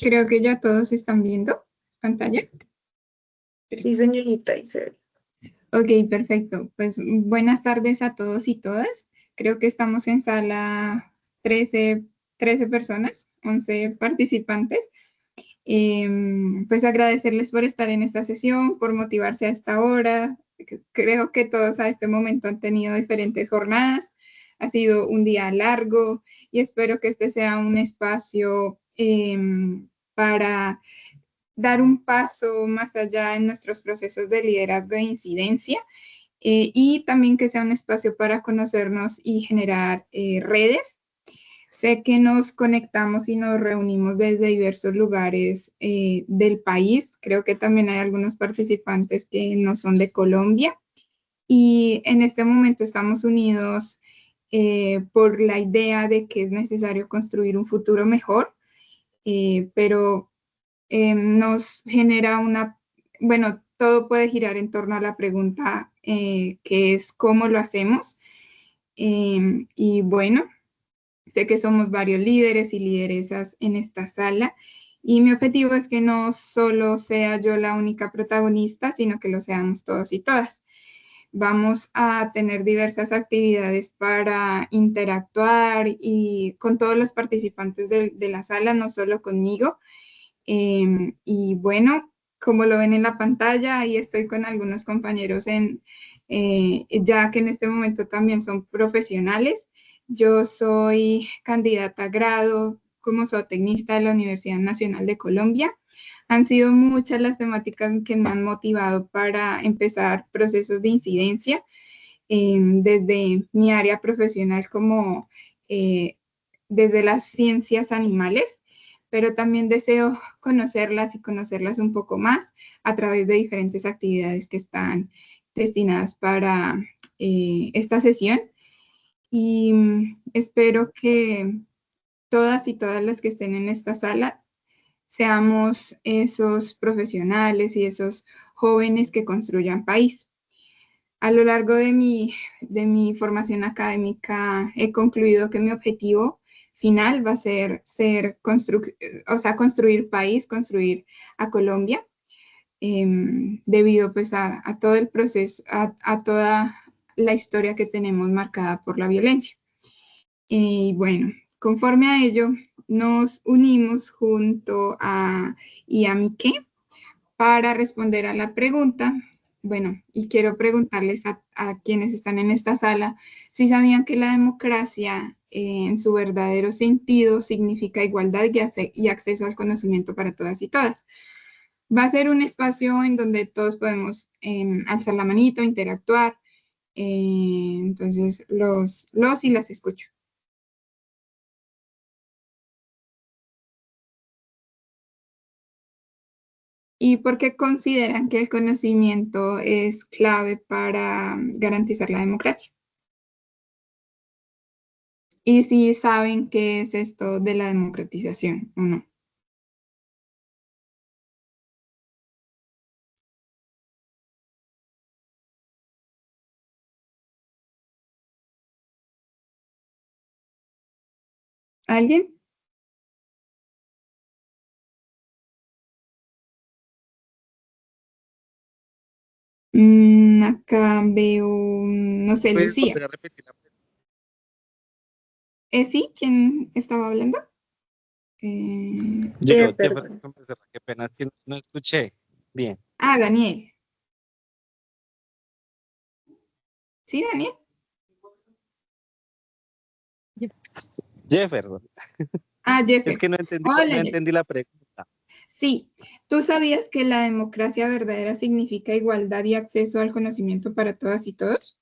Creo que ya todos están viendo pantalla. Sí, señorita Isabel. Ok, perfecto. Pues buenas tardes a todos y todas. Creo que estamos en sala 13 personas, 11 participantes. Pues agradecerles por estar en esta sesión, por motivarse a esta hora. Creo que todos a este momento han tenido diferentes jornadas. Ha sido un día largo y espero que este sea un espacio para dar un paso más allá en nuestros procesos de liderazgo e incidencia, y también que sea un espacio para conocernos y generar redes. Sé que nos conectamos y nos reunimos desde diversos lugares del país. Creo que también hay algunos participantes que no son de Colombia. Y en este momento estamos unidos por la idea de que es necesario construir un futuro mejor, pero nos genera bueno, todo puede girar en torno a la pregunta que es ¿cómo lo hacemos? Y bueno, sé que somos varios líderes y lideresas en esta sala y mi objetivo es que no solo sea yo la única protagonista, sino que lo seamos todos y todas. Vamos a tener diversas actividades para interactuar y con todos los participantes de la sala, no solo conmigo. Y bueno, como lo ven en la pantalla, ahí estoy con algunos compañeros ya que en este momento también son profesionales. Yo soy candidata a grado como zootecnista de la Universidad Nacional de Colombia. Han sido muchas las temáticas que me han motivado para empezar procesos de incidencia, desde mi área profesional como desde las ciencias animales, pero también deseo conocerlas y conocerlas un poco más a través de diferentes actividades que están destinadas para esta sesión. Y espero que todas las que estén en esta sala seamos esos profesionales y esos jóvenes que construyan país. A lo largo de mi formación académica he concluido que mi objetivo final va a ser construir país, construir a Colombia, debido pues a todo el proceso, a toda la historia que tenemos marcada por la violencia. Y bueno, conforme a ello, nos unimos junto a IAMIQUE para responder a la pregunta. Bueno, y quiero preguntarles a quienes están en esta sala si sabían que la democracia en su verdadero sentido significa igualdad y acceso al conocimiento para todas y todas. Va a ser un espacio en donde todos podemos alzar la manito, interactuar. Entonces, los y las escucho. ¿Y por qué consideran que el conocimiento es clave para garantizar la democracia? Y si saben qué es esto de la democratización o no. ¿Alguien? Acá veo, no sé, ¿Puedes Lucía. volver a repetir la pregunta? ¿Sí? ¿Quién estaba hablando? Eh, Jefferson. Jefferson Becerra, qué pena que no escuché bien. Daniel. ¿Sí, Daniel? Jefferson, es Jeffer. que no entendí, no Hola, Jeff. entendí la pregunta. Sí, ¿tú sabías que la democracia verdadera significa igualdad y acceso al conocimiento para todas y todos?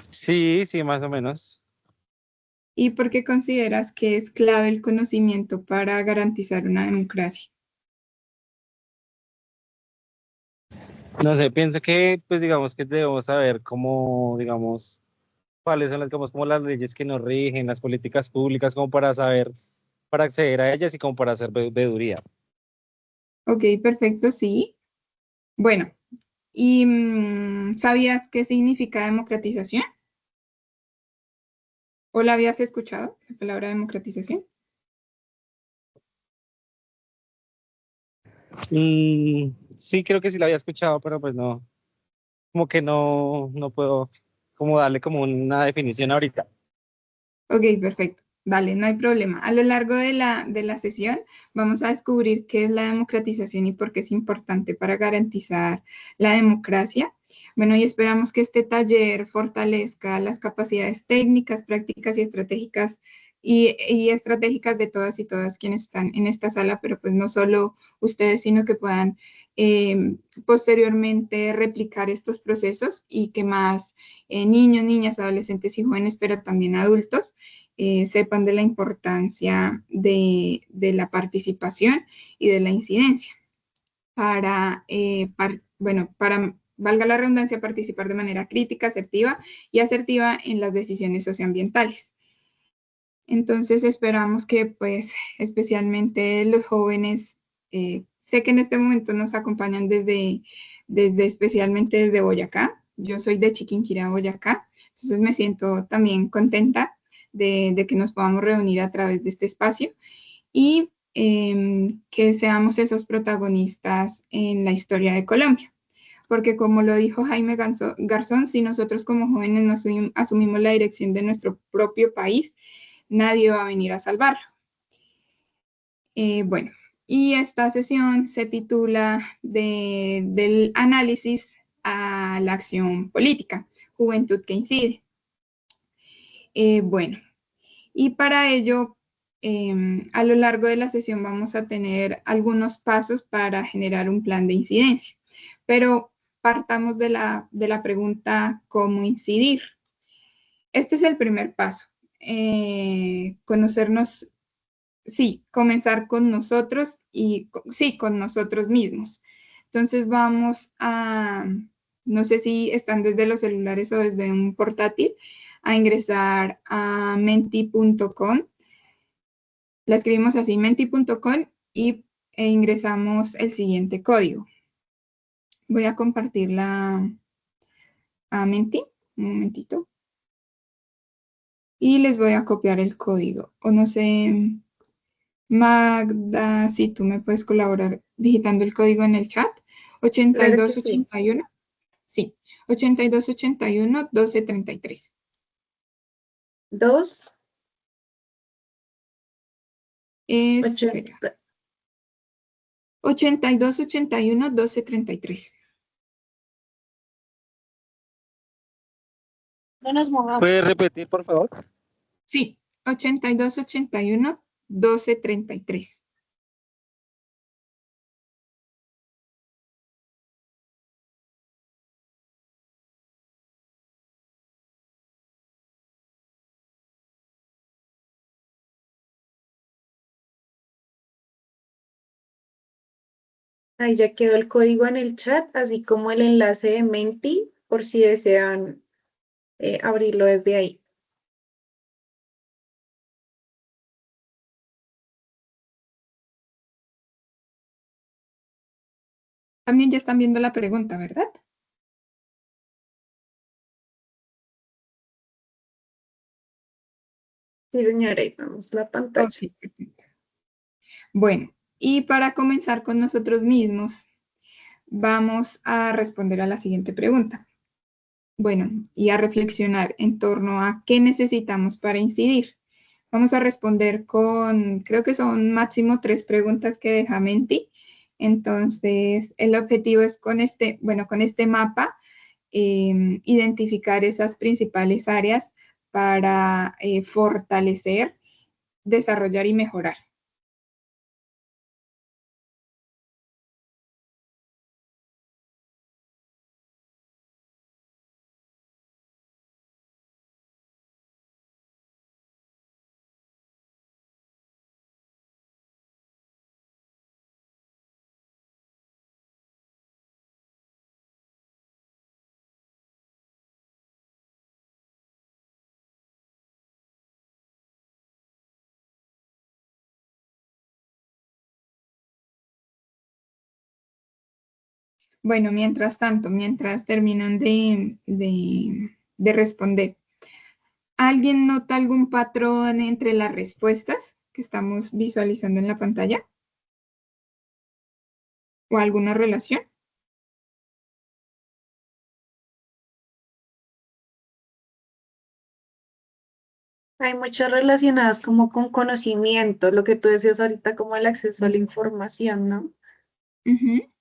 Sí, sí, más o menos. ¿Y por qué consideras que es clave el conocimiento para garantizar una democracia? No sé, pienso que, pues digamos que debemos saber cómo, digamos, cuáles son las, digamos, como las leyes que nos rigen, las políticas públicas, como para saber, para acceder a ellas y como para hacer veeduría. Ok, perfecto, sí. Bueno, ¿y sabías qué significa democratización? ¿O la habías escuchado, la palabra democratización? Sí, creo que sí la había escuchado, pero pues no, como que no puedo como darle como una definición ahorita. Ok, perfecto. Vale, no hay problema. A lo largo de la sesión vamos a descubrir qué es la democratización y por qué es importante para garantizar la democracia. Bueno, y esperamos que este taller fortalezca las capacidades técnicas, prácticas y estratégicas y estratégicas de todas y todas quienes están en esta sala, pero pues no solo ustedes, sino que puedan posteriormente replicar estos procesos y que más niños, niñas, adolescentes y jóvenes, pero también adultos, sepan de la importancia de la participación y de la incidencia para, valga la redundancia, participar de manera crítica, asertiva y asertiva en las decisiones socioambientales. Entonces esperamos que pues especialmente los jóvenes, sé que en este momento nos acompañan desde especialmente desde Boyacá. Yo soy de Chiquinquirá, Boyacá, entonces me siento también contenta de que nos podamos reunir a través de este espacio y que seamos esos protagonistas en la historia de Colombia. Porque como lo dijo Jaime Garzón, si nosotros como jóvenes no asumimos la dirección de nuestro propio país, nadie va a venir a salvarlo. Bueno, y esta sesión se titula del análisis a la acción política, juventud que incide. Bueno, y para ello, a lo largo de la sesión vamos a tener algunos pasos para generar un plan de incidencia, pero partamos de la pregunta ¿cómo incidir? Este es el primer paso, conocernos, sí, comenzar con nosotros y sí, con nosotros mismos. Entonces vamos a, no sé si están desde los celulares o desde un portátil, a ingresar a menti.com. La escribimos así, menti.com e ingresamos el siguiente código. Voy a compartirla a Menti, un momentito. Y les voy a copiar el código. O no sé, Magda, si tú me puedes colaborar digitando el código en el chat. Claro que sí. 8281. Sí, 8281 1233. 2, Espera. 80. 8281 1233. No nos movamos. ¿Puedes repetir, por favor? Sí, 8281 1233. Ahí ya quedó el código en el chat, así como el enlace de Menti, por si desean abrirlo desde ahí. También ya están viendo la pregunta, ¿verdad? Sí, señora, ahí vemos la pantalla. Ok, perfecto. Bueno, y para comenzar con nosotros mismos, vamos a responder a la siguiente pregunta. Bueno, y a reflexionar en torno a qué necesitamos para incidir. Vamos a responder con, creo que son máximo 3 preguntas que deja Menti. Entonces, el objetivo es con con este mapa, identificar esas principales áreas para fortalecer, desarrollar y mejorar. Bueno, mientras tanto, mientras terminan de responder, ¿alguien nota algún patrón entre las respuestas que estamos visualizando en la pantalla? o alguna relación. Hay muchas relacionadas como con conocimiento, lo que tú decías ahorita, como el acceso a la información, ¿no? Ujú.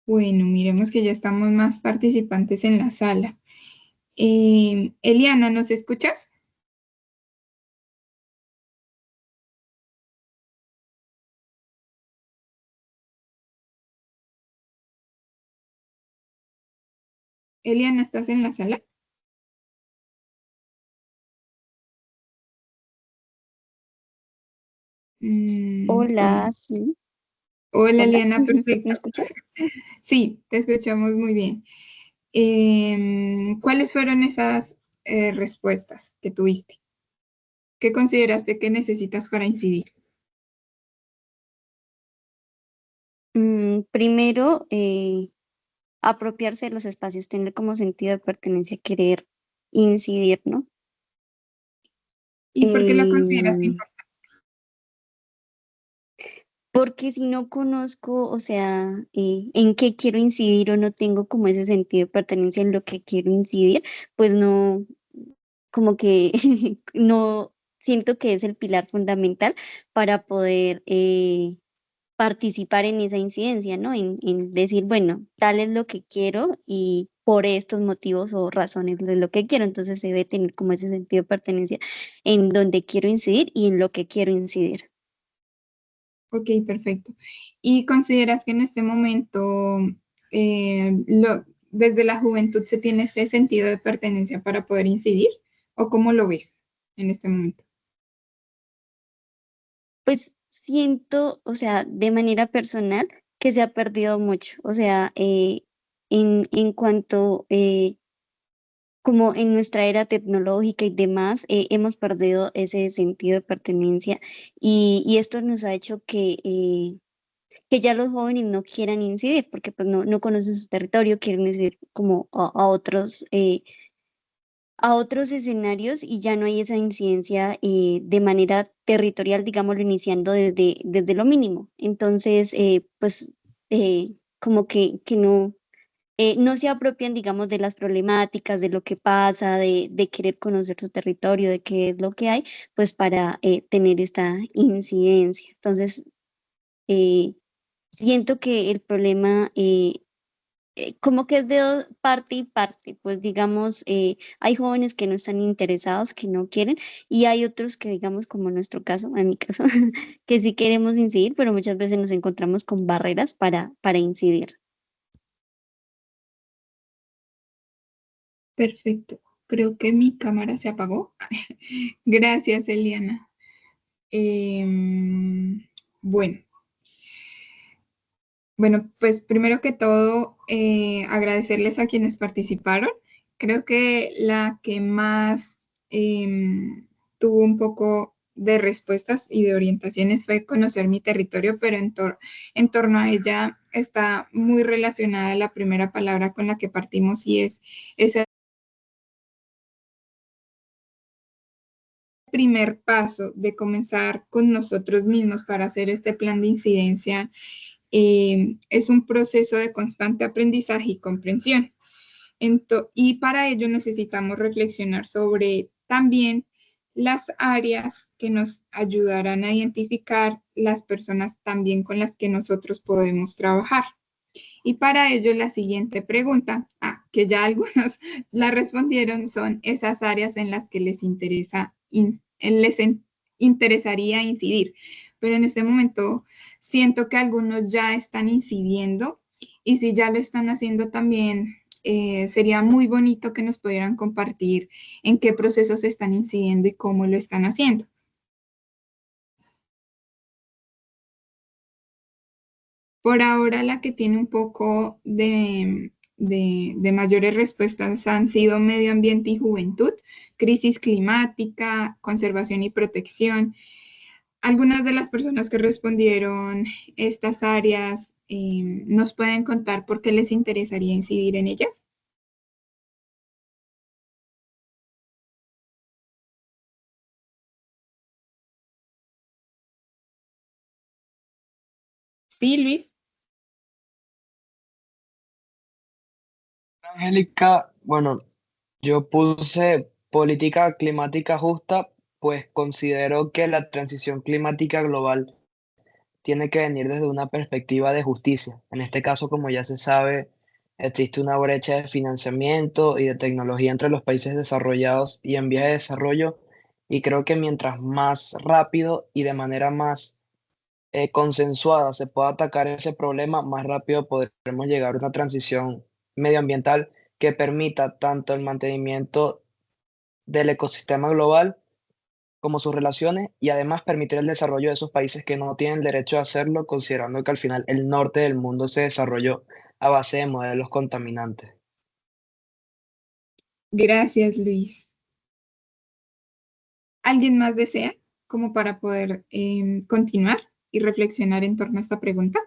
Bueno, miremos que ya estamos más participantes en la sala. Eliana, ¿nos escuchas? Eliana, ¿estás en la sala? Hola, Bueno. sí, Hola, hola, Eliana, ¿me perfecto. escuchas? Sí, te escuchamos muy bien. ¿Cuáles fueron esas respuestas que tuviste? ¿Qué consideraste que necesitas para incidir? Primero, apropiarse de los espacios, tener como sentido de pertenencia, querer incidir, ¿no? ¿Y por qué lo consideras Em, importante? Porque si no conozco, o sea, en qué quiero incidir o no tengo como ese sentido de pertenencia en lo que quiero incidir, pues no, como que no siento que es el pilar fundamental para poder participar en esa incidencia, ¿no? En decir, bueno, tal es lo que quiero y por estos motivos o razones de lo que quiero. Entonces se debe tener como ese sentido de pertenencia en donde quiero incidir y en lo que quiero incidir. Ok, perfecto. ¿Y consideras que en este momento, desde la juventud, se tiene ese sentido de pertenencia para poder incidir? ¿O cómo lo ves en este momento? Pues siento, o sea, de manera personal, que se ha perdido mucho. O sea, en cuanto como en nuestra era tecnológica y demás, hemos perdido ese sentido de pertenencia y esto nos ha hecho que ya los jóvenes no quieran incidir porque pues no conocen su territorio, quieren incidir como a otros escenarios y ya no hay esa incidencia de manera territorial, digámoslo, iniciando desde lo mínimo. Entonces, pues como que no se apropian, digamos, de las problemáticas, de lo que pasa, de querer conocer su territorio, de qué es lo que hay, pues para tener esta incidencia. Entonces, eh, siento que el problema como que es de parte y parte, pues digamos, hay jóvenes que no están interesados, que no quieren, y hay otros que, digamos, como en nuestro caso, en mi caso, que sí queremos incidir, pero muchas veces nos encontramos con barreras para incidir. Perfecto. Creo que mi cámara se apagó. Gracias, Eliana. Bueno, pues primero que todo, agradecerles a quienes participaron. Creo que la que más tuvo un poco de respuestas y de orientaciones fue conocer mi territorio, pero en torno a ella está muy relacionada la primera palabra con la que partimos y es ese primer paso de comenzar con nosotros mismos para hacer este plan de incidencia. Es un proceso de constante aprendizaje y comprensión. Y para ello necesitamos reflexionar sobre también las áreas que nos ayudarán a identificar las personas también con las que nosotros podemos trabajar. Y para ello la siguiente pregunta, que ya algunos la respondieron, son esas áreas en las que interesaría incidir. Pero en este momento siento que algunos ya están incidiendo y si ya lo están haciendo también, sería muy bonito que nos pudieran compartir en qué procesos están incidiendo y cómo lo están haciendo. Por ahora la que tiene un poco de mayores respuestas han sido medio ambiente y juventud, crisis climática, conservación y protección. Algunas de las personas que respondieron estas áreas nos pueden contar por qué les interesaría incidir en ellas. Sí, Luis. Angélica, bueno, yo puse política climática justa, pues considero que la transición climática global tiene que venir desde una perspectiva de justicia. En este caso, como ya se sabe, existe una brecha de financiamiento y de tecnología entre los países desarrollados y en vías de desarrollo, y creo que mientras más rápido y de manera más consensuada se pueda atacar ese problema, más rápido podremos llegar a una transición medioambiental que permita tanto el mantenimiento del ecosistema global como sus relaciones y además permitir el desarrollo de esos países que no tienen derecho a hacerlo, considerando que al final el norte del mundo se desarrolló a base de modelos contaminantes. Gracias, Luis. ¿Alguien más desea como para poder continuar y reflexionar en torno a esta pregunta?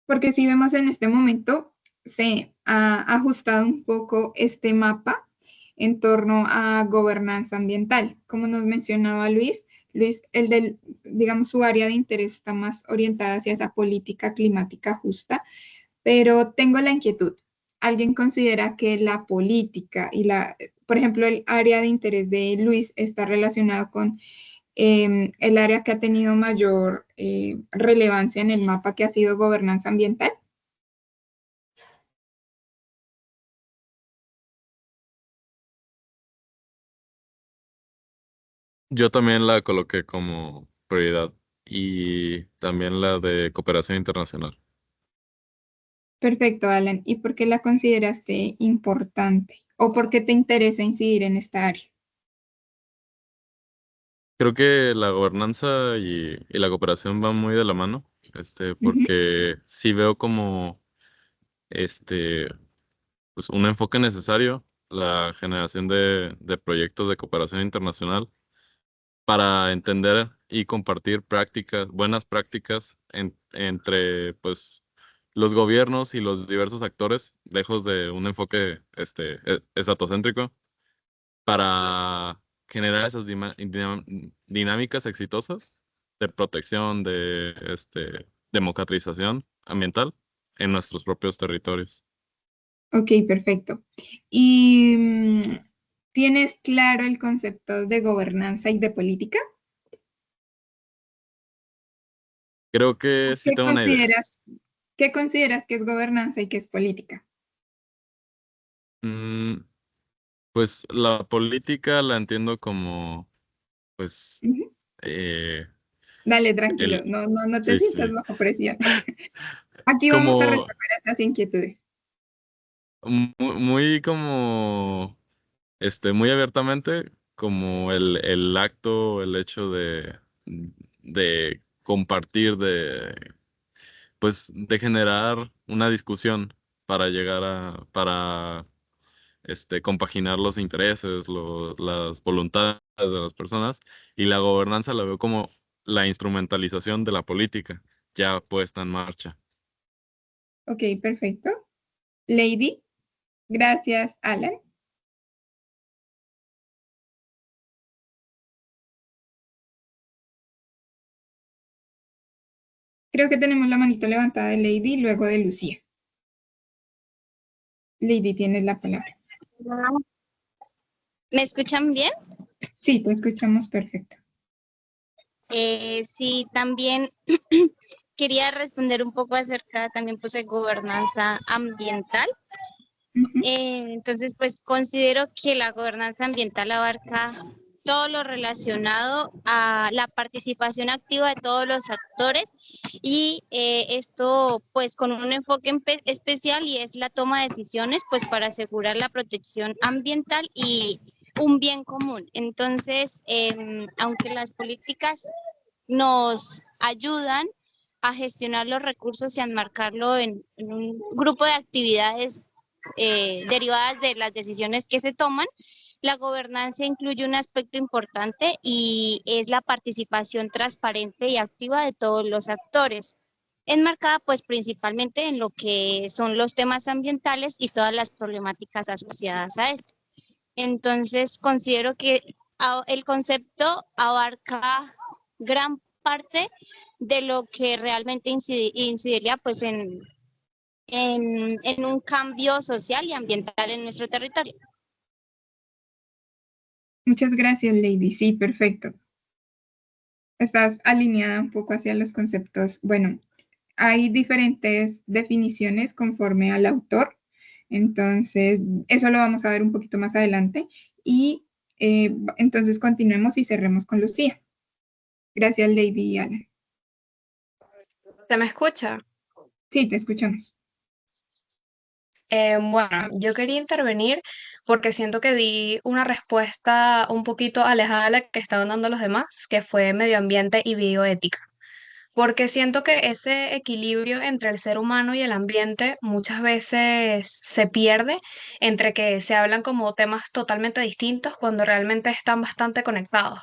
Porque si vemos en este momento, se ha ajustado un poco este mapa en torno a gobernanza ambiental. Como nos mencionaba Luis, digamos, su área de interés está más orientada hacia esa política climática justa, pero tengo la inquietud. ¿Alguien considera que la política y por ejemplo, el área de interés de Luis está relacionado con el área que ha tenido mayor relevancia en el mapa, que ha sido gobernanza ambiental? Yo también la coloqué como prioridad y también la de cooperación internacional. Perfecto, Alan. ¿Y por qué la consideraste importante? ¿O por qué te interesa incidir en esta área? Creo que la gobernanza y la cooperación van muy de la mano, Ujú. porque sí veo como este, pues un enfoque necesario la generación de proyectos de cooperación internacional para entender y compartir prácticas, buenas prácticas entre pues los gobiernos y los diversos actores, lejos de un enfoque estatocéntrico, para generar esas dinámicas exitosas de protección, de democratización ambiental en nuestros propios territorios. Ok, perfecto. ¿Y tienes claro el concepto de gobernanza y de política? Creo que sí ¿Qué tengo una idea. consideras, qué consideras que es gobernanza y qué es política? Mm, pues la política la entiendo como, pues, Ujú. eh, Dale, tranquilo, el, no te sí, sientas sí, bajo presión. Aquí vamos a como resolver estas inquietudes. muy como, muy abiertamente, como el acto, el hecho de compartir, pues, de generar una discusión para llegar para compaginar los intereses, las voluntades de las personas, y la gobernanza la veo como la instrumentalización de la política ya puesta en marcha. Ok, perfecto. Lady, gracias, Alan. Creo que tenemos la manito levantada de Lady, luego de Lucía. Lady, tienes la palabra. ¿Me escuchan bien? Sí, te escuchamos perfecto. Sí, también quería responder un poco acerca también pues de gobernanza ambiental. Ujú. Entonces, pues considero que la gobernanza ambiental abarca todo lo relacionado a la participación activa de todos los actores y esto pues con un enfoque especial y es la toma de decisiones pues para asegurar la protección ambiental y un bien común. Entonces, aunque las políticas nos ayudan a gestionar los recursos y a enmarcarlo en un grupo de actividades derivadas de las decisiones que se toman. La gobernanza incluye un aspecto importante y es la participación transparente y activa de todos los actores. enmarcada pues principalmente en lo que son los temas ambientales y todas las problemáticas asociadas a esto. Entonces, considero que el concepto abarca gran parte de lo que realmente incidiría pues en un cambio social y ambiental en nuestro territorio. Muchas gracias, Lady. Sí, perfecto. Estás alineada un poco hacia los conceptos. Bueno, hay diferentes definiciones conforme al autor, entonces eso lo vamos a ver un poquito más adelante y entonces continuemos y cerremos con Lucía. Gracias, Lady y Alan. ¿Se me escucha? Sí, te escuchamos. Bueno, yo quería intervenir porque siento que di una respuesta un poquito alejada de la que estaban dando los demás, que fue medio ambiente y bioética. Porque siento que ese equilibrio entre el ser humano y el ambiente muchas veces se pierde entre que se hablan como temas totalmente distintos cuando realmente están bastante conectados.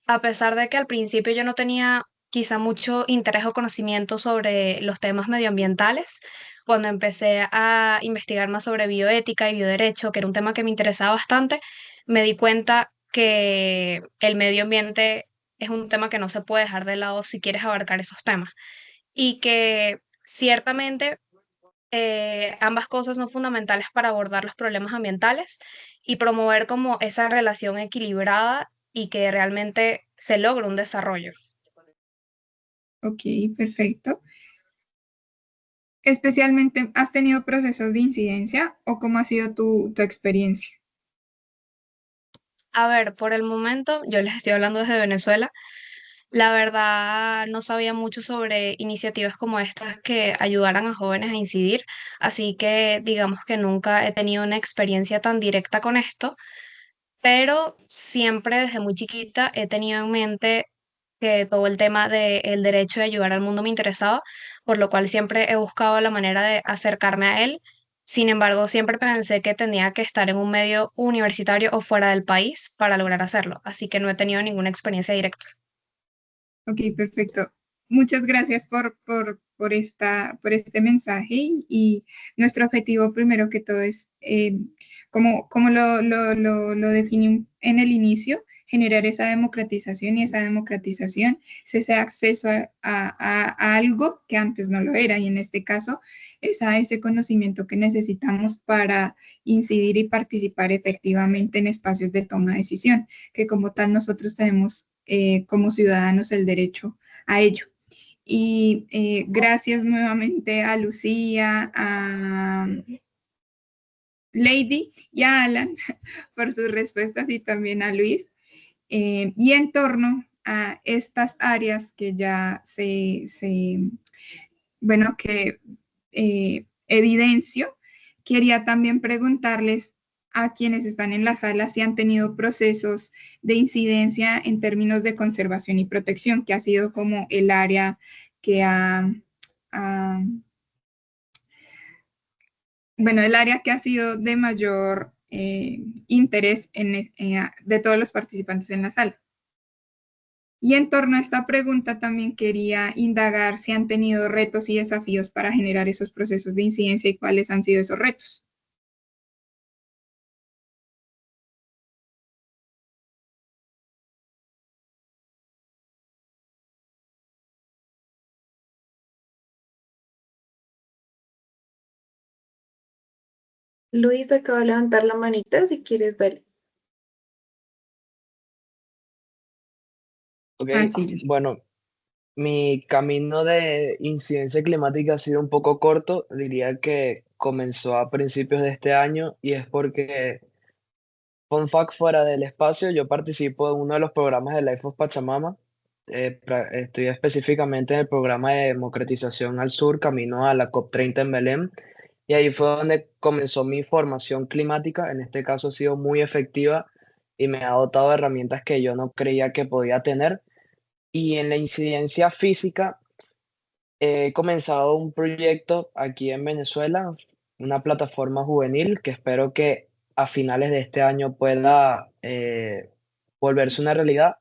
A pesar de que al principio yo no tenía quizá mucho interés o conocimiento sobre los temas medioambientales, cuando empecé a investigar más sobre bioética y bioderecho, que era un tema que me interesaba bastante, me di cuenta que el medio ambiente es un tema que no se puede dejar de lado si quieres abarcar esos temas y que ciertamente ambas cosas son fundamentales para abordar los problemas ambientales y promover como esa relación equilibrada y que realmente se logre un desarrollo. Ok, perfecto. Especialmente, ¿has tenido procesos de incidencia o cómo ha sido tu experiencia? A ver, por el momento, yo les estoy hablando desde Venezuela. La verdad, no sabía mucho sobre iniciativas como estas que ayudaran a jóvenes a incidir, así que digamos que nunca he tenido una experiencia tan directa con esto, pero siempre desde muy chiquita he tenido en mente que todo el tema del derecho de ayudar al mundo me interesaba, por lo cual siempre he buscado la manera de acercarme a él. Sin embargo, siempre pensé que tenía que estar en un medio universitario o fuera del país para lograr hacerlo, así que no he tenido ninguna experiencia directa. Ok, perfecto. Muchas gracias por este mensaje y nuestro objetivo primero que todo es, como lo definí en el inicio, generar esa democratización y esa democratización es ese acceso a algo que antes no lo era y en este caso es a ese conocimiento que necesitamos para incidir y participar efectivamente en espacios de toma de decisión, que como tal nosotros tenemos como ciudadanos el derecho a ello. Y gracias nuevamente a Lucía, a Lady y a Alan por sus respuestas y también a Luis. Y en torno a estas áreas que ya bueno, que evidencio, quería también preguntarles a quienes están en la sala si han tenido procesos de incidencia en términos de conservación y protección, que ha sido como el área que bueno, el área que ha sido de mayor interés de todos los participantes en la sala. Y en torno a esta pregunta también quería indagar si han tenido retos y desafíos para generar esos procesos de incidencia y cuáles han sido esos retos. Luis acaba de levantar la manita si quieres ver. Ok, Sí. bueno, mi camino de incidencia climática ha sido un poco corto, diría que comenzó a principios de este año y es porque, fun fact fuera del espacio, yo participo en uno de los programas de Life of Pachamama. Estoy específicamente en el programa de democratización al sur, camino a la COP30 en Belém, y ahí fue donde comenzó mi formación climática. En este caso ha sido muy efectiva y me ha dotado de herramientas que yo no creía que podía tener. Y en la incidencia física, he comenzado un proyecto aquí en Venezuela, una plataforma juvenil que espero que a finales de este año pueda volverse una realidad.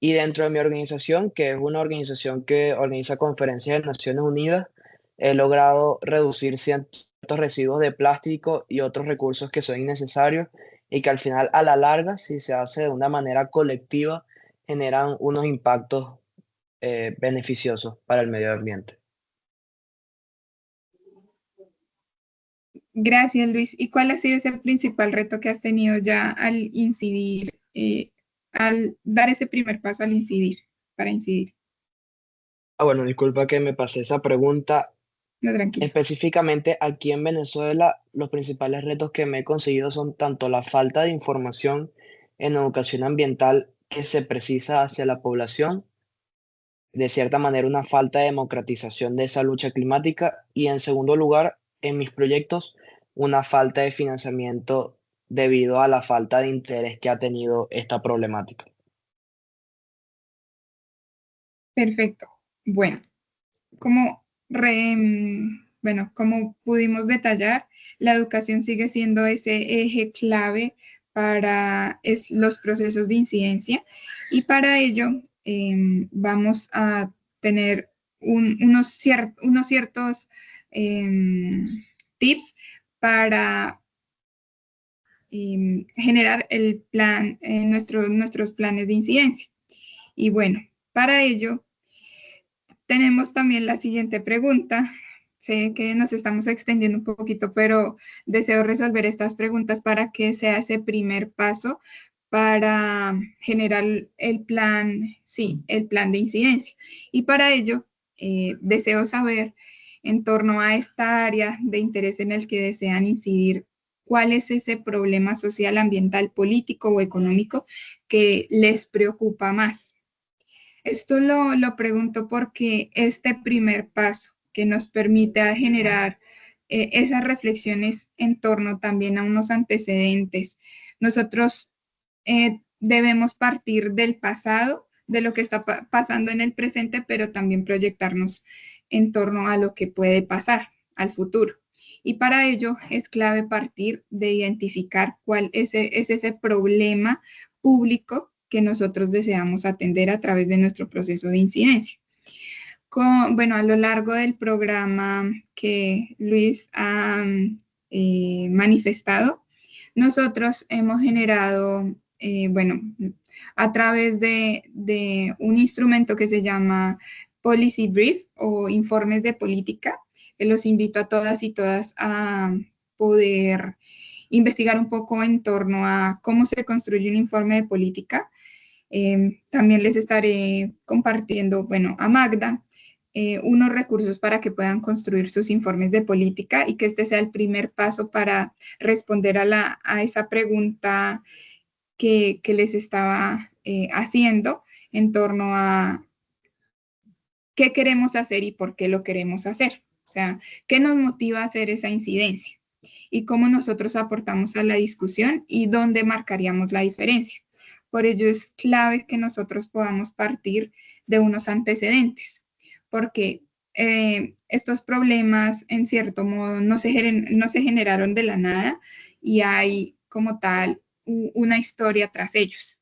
Y dentro de mi organización, que es una organización que organiza conferencias de Naciones Unidas, he logrado reducir ciertos residuos de plástico y otros recursos que son innecesarios y que al final, a la larga, si se hace de una manera colectiva, generan unos impactos beneficiosos para el medio ambiente. Gracias, Luis. ¿Y cuál ha sido ese principal reto que has tenido ya al incidir, al dar ese primer paso al incidir, para incidir? Bueno, disculpa que me pasé esa pregunta. No, tranquilo. Específicamente aquí en Venezuela, los principales retos que me he conseguido son tanto la falta de información en educación ambiental que se precisa hacia la población, de cierta manera una falta de democratización de esa lucha climática y en segundo lugar, en mis proyectos, una falta de financiamiento debido a la falta de interés que ha tenido esta problemática. Perfecto. Bueno, como, como pudimos detallar, la educación sigue siendo ese eje clave para los procesos de incidencia y para ello vamos a tener unos ciertos tips para generar el plan, nuestros planes de incidencia. Y bueno, para ello tenemos también la siguiente pregunta. Sé que nos estamos extendiendo un poquito, pero deseo resolver estas preguntas para que sea ese primer paso para generar el plan, sí, el plan de incidencia. Y para ello, deseo saber en torno a esta área de interés en el que desean incidir, cuál es ese problema social, ambiental, político o económico que les preocupa más. Esto lo pregunto porque este primer paso que nos permite generar esas reflexiones en torno también a unos antecedentes. Nosotros debemos partir del pasado, de lo que está pasando en el presente, pero también proyectarnos en torno a lo que puede pasar al futuro. Y para ello es clave partir de identificar cuál es ese problema público que nosotros deseamos atender a través de nuestro proceso de incidencia. A lo largo del programa que Luis ha manifestado, nosotros hemos generado, a través de un instrumento que se llama Policy Brief o informes de política, que los invito a todas y todas a poder investigar un poco en torno a cómo se construye un informe de política. También les estaré compartiendo, a Magda, unos recursos para que puedan construir sus informes de política y que este sea el primer paso para responder a esa pregunta que les estaba haciendo en torno a qué queremos hacer y por qué lo queremos hacer. O sea, qué nos motiva a hacer esa incidencia y cómo nosotros aportamos a la discusión y dónde marcaríamos la diferencia. Por ello es clave que nosotros podamos partir de unos antecedentes, porque estos problemas, en cierto modo, no se generaron de la nada y hay como tal una historia tras ellos.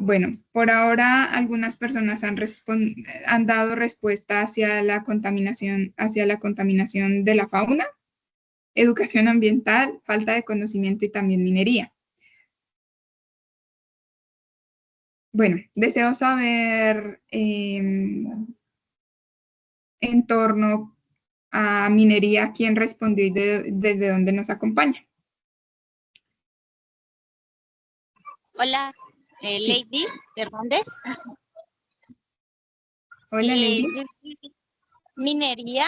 Bueno, por ahora algunas personas han dado respuesta hacia la contaminación de la fauna, educación ambiental, falta de conocimiento y también minería. Bueno, deseo saber en torno a minería quién respondió y desde dónde nos acompaña. Hola, Lady Hernández. Hola, Lady. Minería,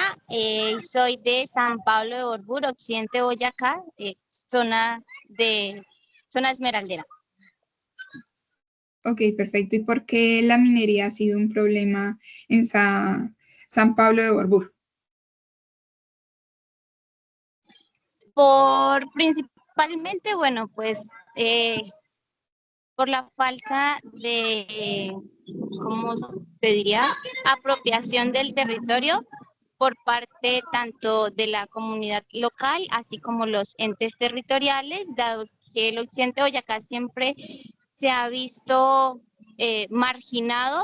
soy de San Pablo de Orbur, Occidente Boyacá, zona esmeraldera. Ok, perfecto. ¿Y por qué la minería ha sido un problema en San Pablo de Orbur? Principalmente, por la falta de, ¿cómo se diría?, apropiación del territorio por parte tanto de la comunidad local, así como los entes territoriales, dado que el occidente de Boyacá siempre se ha visto marginado.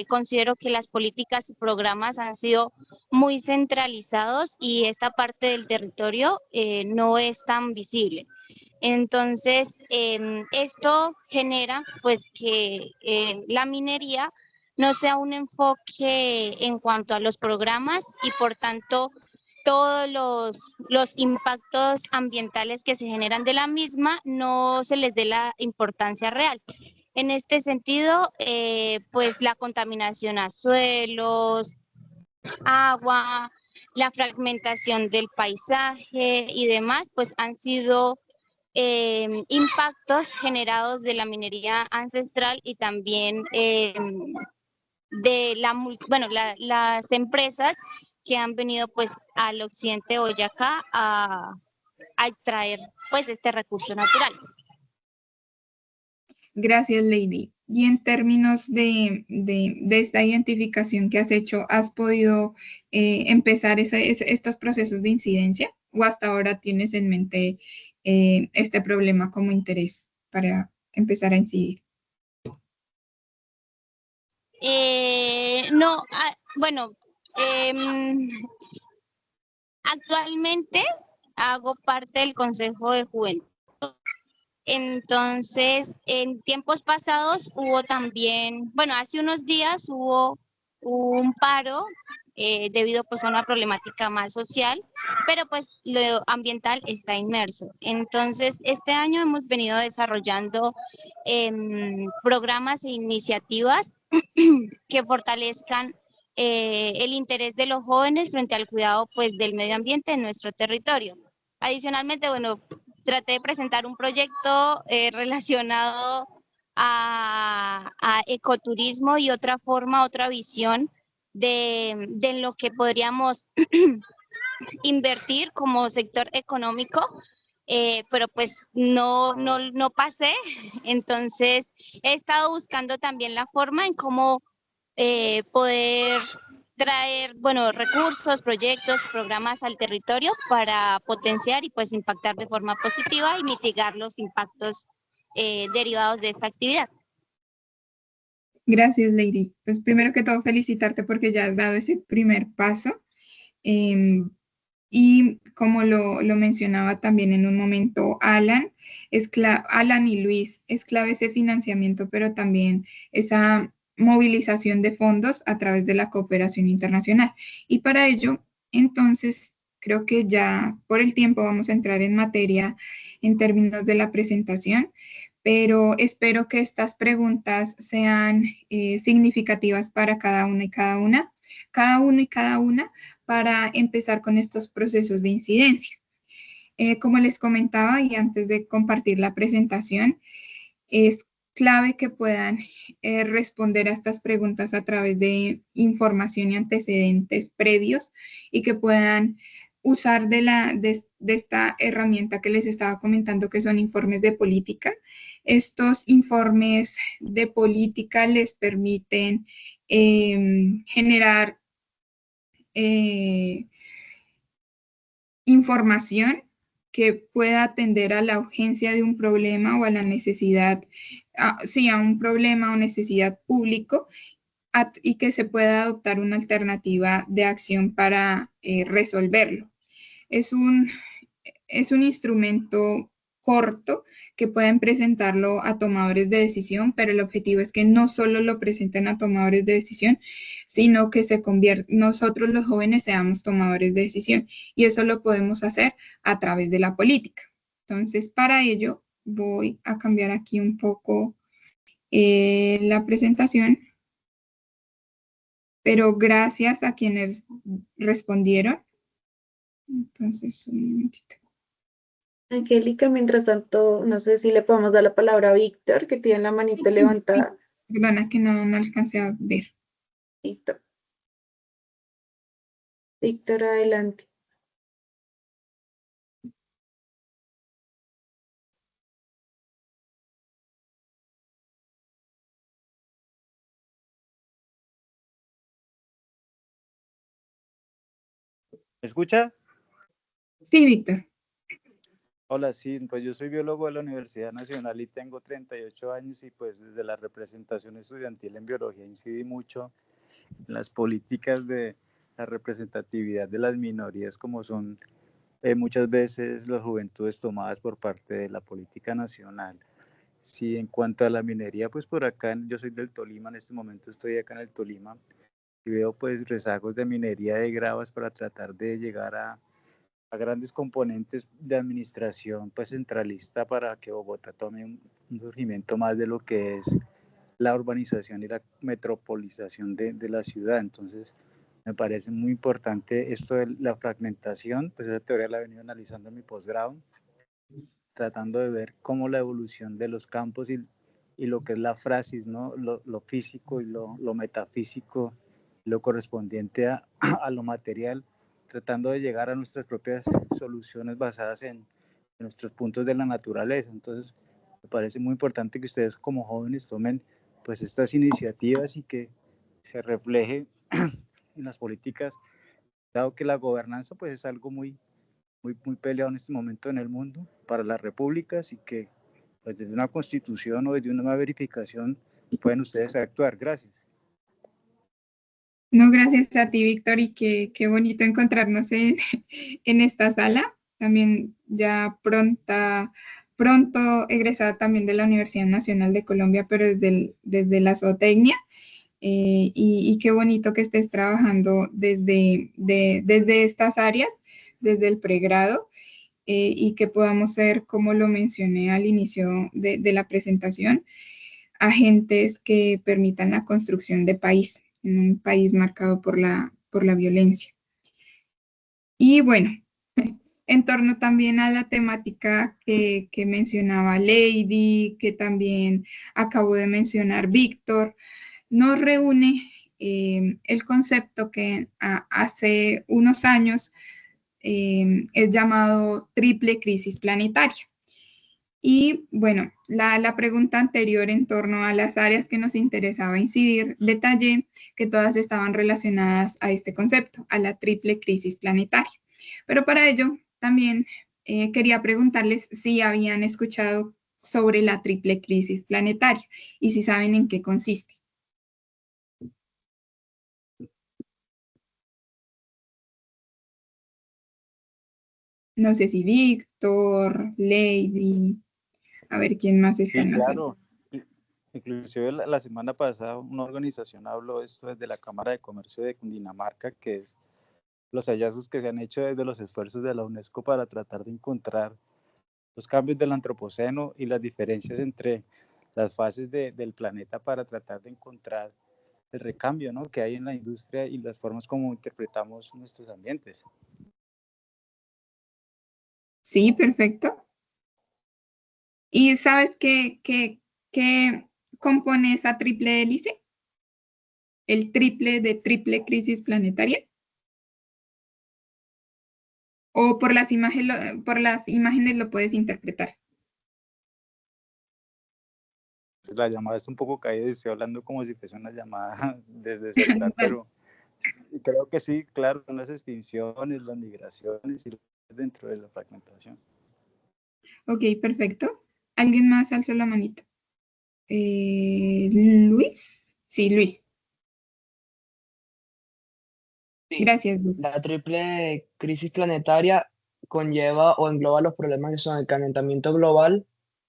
Considero que las políticas y programas han sido muy centralizados y esta parte del territorio no es tan visible. Entonces, esto genera pues que la minería no sea un enfoque en cuanto a los programas y por tanto todos los impactos ambientales que se generan de la misma no se les dé la importancia real. En este sentido, pues la contaminación a suelos, agua, la fragmentación del paisaje y demás, pues han sido impactos generados de la minería ancestral y también de las empresas que han venido pues al occidente de Boyacá a extraer pues este recurso natural. Gracias, Lady. Y en términos de esta identificación que has hecho, ¿has podido empezar estos procesos de incidencia? ¿O hasta ahora tienes en mente este problema como interés para empezar a incidir? No, bueno, actualmente hago parte del Consejo de Juventud. Entonces, en tiempos pasados hubo también, bueno, hace unos días hubo un paro debido pues a una problemática más social, pero pues lo ambiental está inmerso. Entonces, este año hemos venido desarrollando programas e iniciativas que fortalezcan el interés de los jóvenes frente al cuidado pues del medio ambiente en nuestro territorio. Adicionalmente, bueno, traté de presentar un proyecto relacionado a ecoturismo y otra forma, otra visión de lo que podríamos invertir como sector económico, pero pues no pasé. Entonces he estado buscando también la forma en cómo poder traer, bueno, recursos, proyectos, programas al territorio para potenciar y pues impactar de forma positiva y mitigar los impactos derivados de esta actividad. Gracias, Lady. Pues primero que todo, felicitarte porque ya has dado ese primer paso. Y como lo mencionaba también en un momento Alan, Alan y Luis, es clave ese financiamiento, pero también esa movilización de fondos a través de la cooperación internacional. Y para ello, entonces, creo que ya por el tiempo vamos a entrar en materia en términos de la presentación, pero espero que estas preguntas sean significativas para cada uno y cada una, para empezar con estos procesos de incidencia. Como les comentaba y antes de compartir la presentación, es clave que puedan responder a estas preguntas a través de información y antecedentes previos y que puedan usar de esta herramienta que les estaba comentando, que son informes de política. Estos informes de política les permiten generar información que pueda atender a la urgencia de un problema o a la necesidad, sí, a un problema o necesidad público y que se pueda adoptar una alternativa de acción para resolverlo. Es un instrumento corto que pueden presentarlo a tomadores de decisión, pero el objetivo es que no solo lo presenten a tomadores de decisión, sino que nosotros los jóvenes seamos tomadores de decisión y eso lo podemos hacer a través de la política. Entonces, para ello voy a cambiar aquí un poco la presentación, pero gracias a quienes respondieron. Entonces, un momentito. Angélica, mientras tanto, no sé si le podemos dar la palabra a Víctor, que tiene la manito levantada. Perdona que no alcancé a ver. Listo. Víctor, adelante. ¿Me escucha? Sí, Víctor. Hola, sí, pues yo soy biólogo de la Universidad Nacional y tengo 38 años y pues desde la representación estudiantil en biología incidí mucho en las políticas de la representatividad de las minorías como son muchas veces las juventudes tomadas por parte de la política nacional. Sí, en cuanto a la minería, pues por acá, yo soy del Tolima, en este momento estoy acá en el Tolima y veo pues rezagos de minería de gravas para tratar de llegar a grandes componentes de administración pues centralista para que Bogotá tome un surgimiento más de lo que es la urbanización y la metropolización de la ciudad. Entonces, me parece muy importante esto de la fragmentación, pues esa teoría la he venido analizando en mi posgrado, tratando de ver cómo la evolución de los campos y lo que es la frasis, ¿no? Lo físico y lo metafísico, lo correspondiente a lo material, tratando de llegar a nuestras propias soluciones basadas en nuestros puntos de la naturaleza. Entonces, me parece muy importante que ustedes como jóvenes tomen pues estas iniciativas y que se refleje en las políticas, dado que la gobernanza pues es algo muy peleado en este momento en el mundo para las repúblicas y que pues desde una constitución o desde una verificación pueden ustedes actuar. Gracias. No, gracias a ti, Víctor, y qué bonito encontrarnos en esta sala. También ya pronto egresada también de la Universidad Nacional de Colombia, pero desde la zootecnia. Y qué bonito que estés trabajando desde estas áreas, desde el pregrado, y que podamos ser, como lo mencioné al inicio de la presentación, agentes que permitan la construcción de país, en un país marcado por la violencia. Y bueno, en torno también a la temática que mencionaba Lady, que también acabo de mencionar Víctor, nos reúne el concepto que hace unos años es llamado triple crisis planetaria. Y bueno, la pregunta anterior en torno a las áreas que nos interesaba incidir, detallé que todas estaban relacionadas a este concepto, a la triple crisis planetaria. Pero para ello también quería preguntarles si habían escuchado sobre la triple crisis planetaria y si saben en qué consiste. No sé si Víctor, Lady, a ver quién más está Sí, en la sala. claro. Inclusive la semana pasada una organización habló esto desde la Cámara de Comercio de Cundinamarca, que es los hallazgos que se han hecho desde los esfuerzos de la UNESCO para tratar de encontrar los cambios del antropoceno y las diferencias entre las fases del planeta para tratar de encontrar el recambio, ¿no?, que hay en la industria y las formas como interpretamos nuestros ambientes. Sí, perfecto. ¿Y sabes qué compone esa triple hélice? El triple de triple crisis planetaria. O por las imágenes lo puedes interpretar. La llamada está un poco caída y estoy hablando como si fuese una llamada desde celular, pero creo que sí, claro, son las extinciones, las migraciones y dentro de la fragmentación. Ok, perfecto. ¿Alguien más alzó la manito? ¿Luis? Sí, Luis. Sí, Gracias, Luis. la triple crisis planetaria conlleva o engloba los problemas que son el calentamiento global,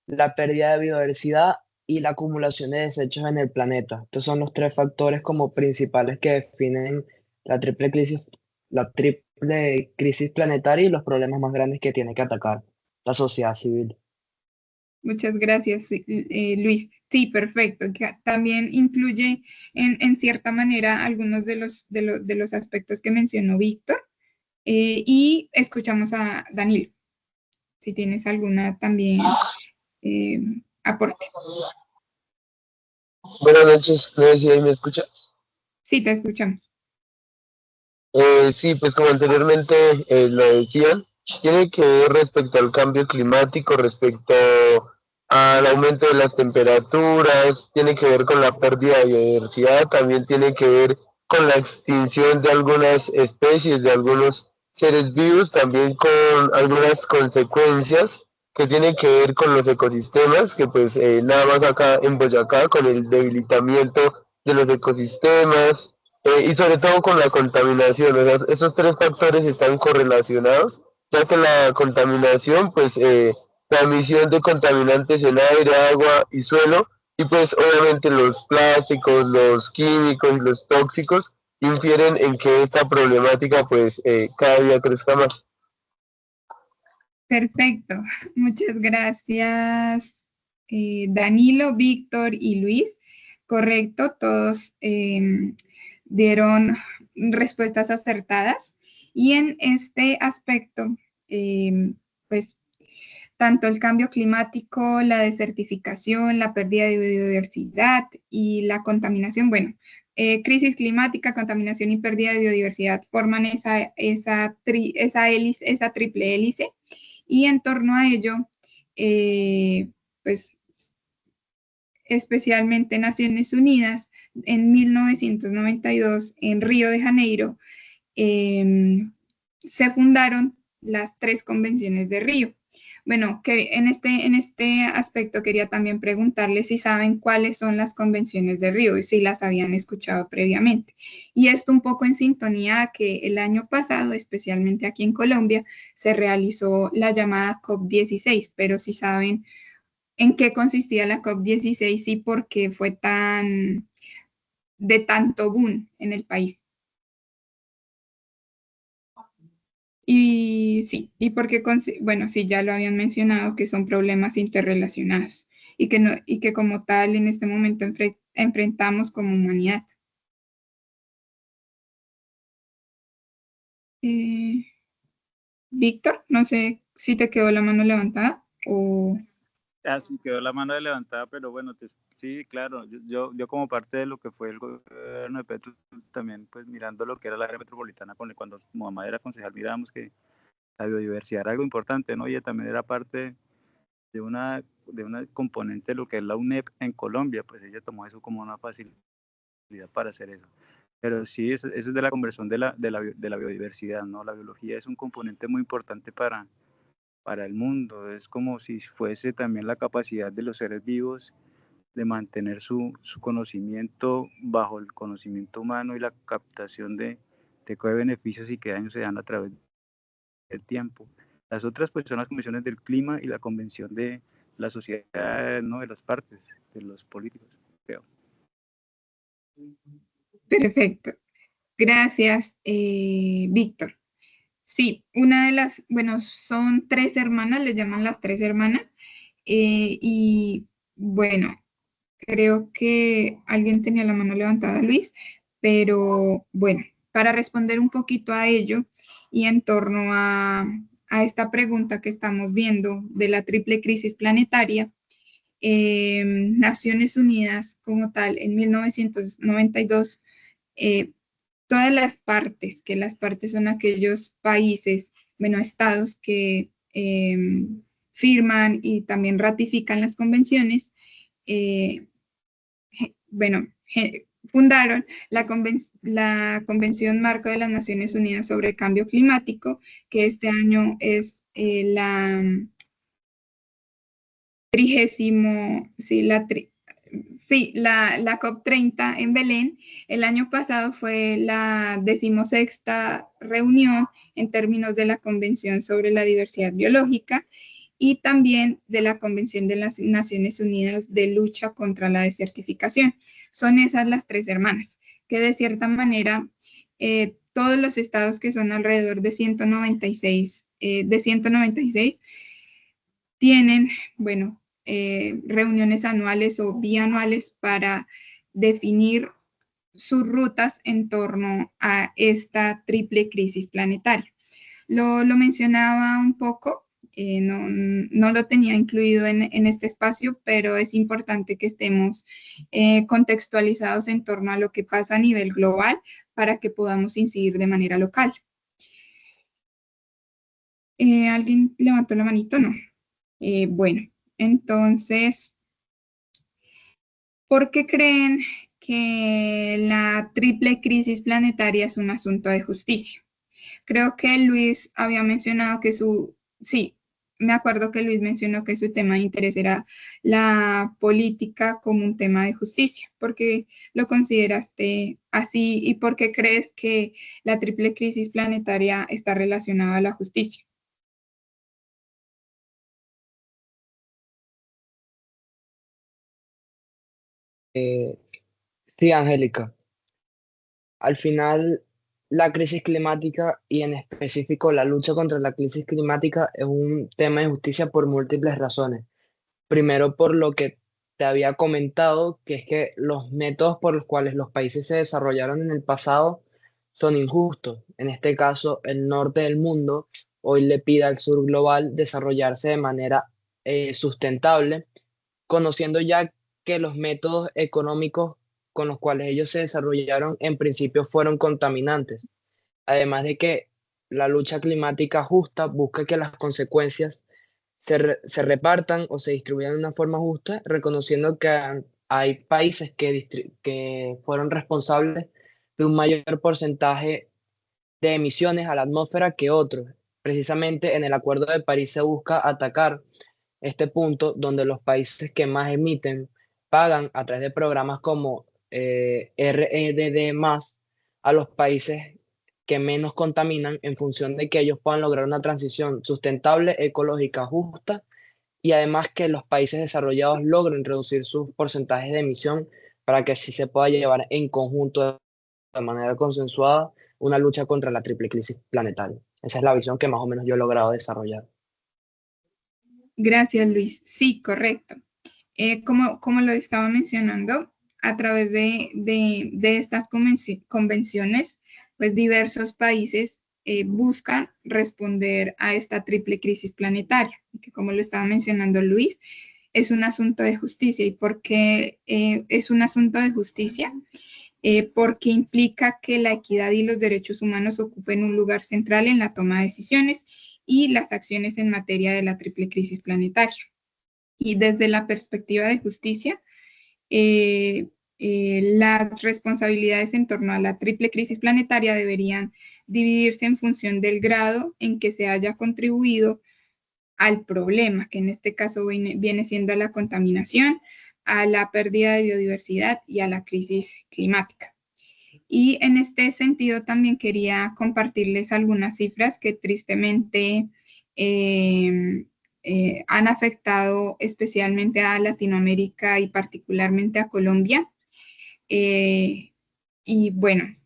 la pérdida de biodiversidad y la acumulación de desechos en el planeta. Estos son los tres factores como principales que definen la triple crisis planetaria y los problemas más grandes que tiene que atacar la sociedad civil. Muchas gracias, Luis. Sí, perfecto. Que también incluye en cierta manera algunos de los aspectos que mencionó Víctor. Y escuchamos a Danilo, si tienes alguna también aporte. Buenas noches, no sé si ahí me escuchas. Sí, te escuchamos. Sí, pues como anteriormente lo decía, tiene que ver respecto al cambio climático, respecto al aumento de las temperaturas, tiene que ver con la pérdida de biodiversidad, también tiene que ver con la extinción de algunas especies, de algunos seres vivos, también con algunas consecuencias que tiene que ver con los ecosistemas, que pues nada más acá en Boyacá, con el debilitamiento de los ecosistemas y sobre todo con la contaminación. O sea, esos tres factores están correlacionados, ya que la contaminación, pues la emisión de contaminantes en aire, agua y suelo, y pues obviamente los plásticos, los químicos y los tóxicos infieren en que esta problemática pues cada día crezca más. Perfecto, muchas gracias Danilo, Víctor y Luis. Correcto, todos dieron respuestas acertadas y en este aspecto, pues tanto el cambio climático, la desertificación, la pérdida de biodiversidad y la contaminación, bueno, crisis climática, contaminación y pérdida de biodiversidad forman esa triple hélice. Y en torno a ello, pues especialmente Naciones Unidas, en 1992, en Río de Janeiro, se fundaron las 3 convenciones de Río. Bueno, que en este aspecto quería también preguntarles si saben cuáles son las convenciones de Río y si las habían escuchado previamente. Y esto un poco en sintonía a que el año pasado, especialmente aquí en Colombia, se realizó la llamada COP16, pero si saben en qué consistía la COP16 y por qué fue de tanto boom en el país. Y sí, y porque, bueno, sí, ya lo habían mencionado, que son problemas interrelacionados y que como tal en este momento enfrentamos como humanidad. Víctor, no sé si te quedó la mano levantada o... Sí, quedó la mano levantada, pero bueno, sí, claro, yo como parte de lo que fue el gobierno de Petro, también pues mirando lo que era la área metropolitana, cuando Muhammad era concejal, mirábamos que la biodiversidad era algo importante, ¿no? Y también era parte de una componente de lo que es la UNEP en Colombia, pues ella tomó eso como una facilidad para hacer eso. Pero sí, eso es de la conversión de la biodiversidad, ¿no? La biología es un componente muy importante para el mundo, es como si fuese también la capacidad de los seres vivos de mantener su conocimiento bajo el conocimiento humano y la captación de qué beneficios y qué daños se dan a través del tiempo. Las otras pues son las convenciones del clima y la convención de la sociedad, ¿no? De las partes, de los políticos, creo. Perfecto. Gracias, Víctor. Sí, una de las, bueno, son 3 hermanas, les llaman las 3 hermanas, y bueno, creo que alguien tenía la mano levantada, Luis, pero bueno, para responder un poquito a ello y en torno a esta pregunta que estamos viendo de la triple crisis planetaria, Naciones Unidas como tal, en 1992, todas las partes, que las partes son aquellos países, bueno, estados que firman y también ratifican las convenciones, bueno, fundaron la Convención Marco de las Naciones Unidas sobre el Cambio Climático, que este año es la 30, la COP30 en Belén. El año pasado fue la 16ª reunión en términos de la Convención sobre la Diversidad Biológica y también de la Convención de las Naciones Unidas de Lucha contra la Desertificación. Son esas las 3 hermanas, que de cierta manera todos los estados, que son alrededor de 196, tienen, bueno, reuniones anuales o bianuales para definir sus rutas en torno a esta triple crisis planetaria. Lo mencionaba un poco, no lo tenía incluido en este espacio, pero es importante que estemos contextualizados en torno a lo que pasa a nivel global para que podamos incidir de manera local. ¿Alguien levantó la manito? No. Bueno, entonces, ¿por qué creen que la triple crisis planetaria es un asunto de justicia? Creo que Luis había mencionado que sí, me acuerdo que Luis mencionó que su tema de interés era la política como un tema de justicia. ¿Por qué lo consideraste así y por qué crees que la triple crisis planetaria está relacionada a la justicia? Sí, Angélica. Al final, la crisis climática y en específico la lucha contra la crisis climática es un tema de justicia por múltiples razones. Primero, por lo que te había comentado, que es que los métodos por los cuales los países se desarrollaron en el pasado son injustos. En este caso, el norte del mundo hoy le pide al sur global desarrollarse de manera sustentable, conociendo ya que los métodos económicos con los cuales ellos se desarrollaron en principio fueron contaminantes. Además de que la lucha climática justa busca que las consecuencias se repartan o se distribuyan de una forma justa, reconociendo que hay países que fueron responsables de un mayor porcentaje de emisiones a la atmósfera que otros. Precisamente en el Acuerdo de París se busca atacar este punto donde los países que más emiten pagan a través de programas como REDD+, a los países que menos contaminan en función de que ellos puedan lograr una transición sustentable, ecológica, justa y además que los países desarrollados logren reducir sus porcentajes de emisión para que así se pueda llevar en conjunto de manera consensuada una lucha contra la triple crisis planetaria. Esa es la visión que más o menos yo he logrado desarrollar. Gracias, Luis. Sí, correcto. Como lo estaba mencionando, a través de estas convenciones, pues diversos países buscan responder a esta triple crisis planetaria, que como lo estaba mencionando Luis, es un asunto de justicia. ¿Y por qué es un asunto de justicia? Porque implica que la equidad y los derechos humanos ocupen un lugar central en la toma de decisiones y las acciones en materia de la triple crisis planetaria. Y desde la perspectiva de justicia, las responsabilidades en torno a la triple crisis planetaria deberían dividirse en función del grado en que se haya contribuido al problema, que en este caso viene siendo la contaminación, a la pérdida de biodiversidad y a la crisis climática. Y en este sentido también quería compartirles algunas cifras que tristemente han afectado especialmente a Latinoamérica y particularmente a Colombia. Y bueno,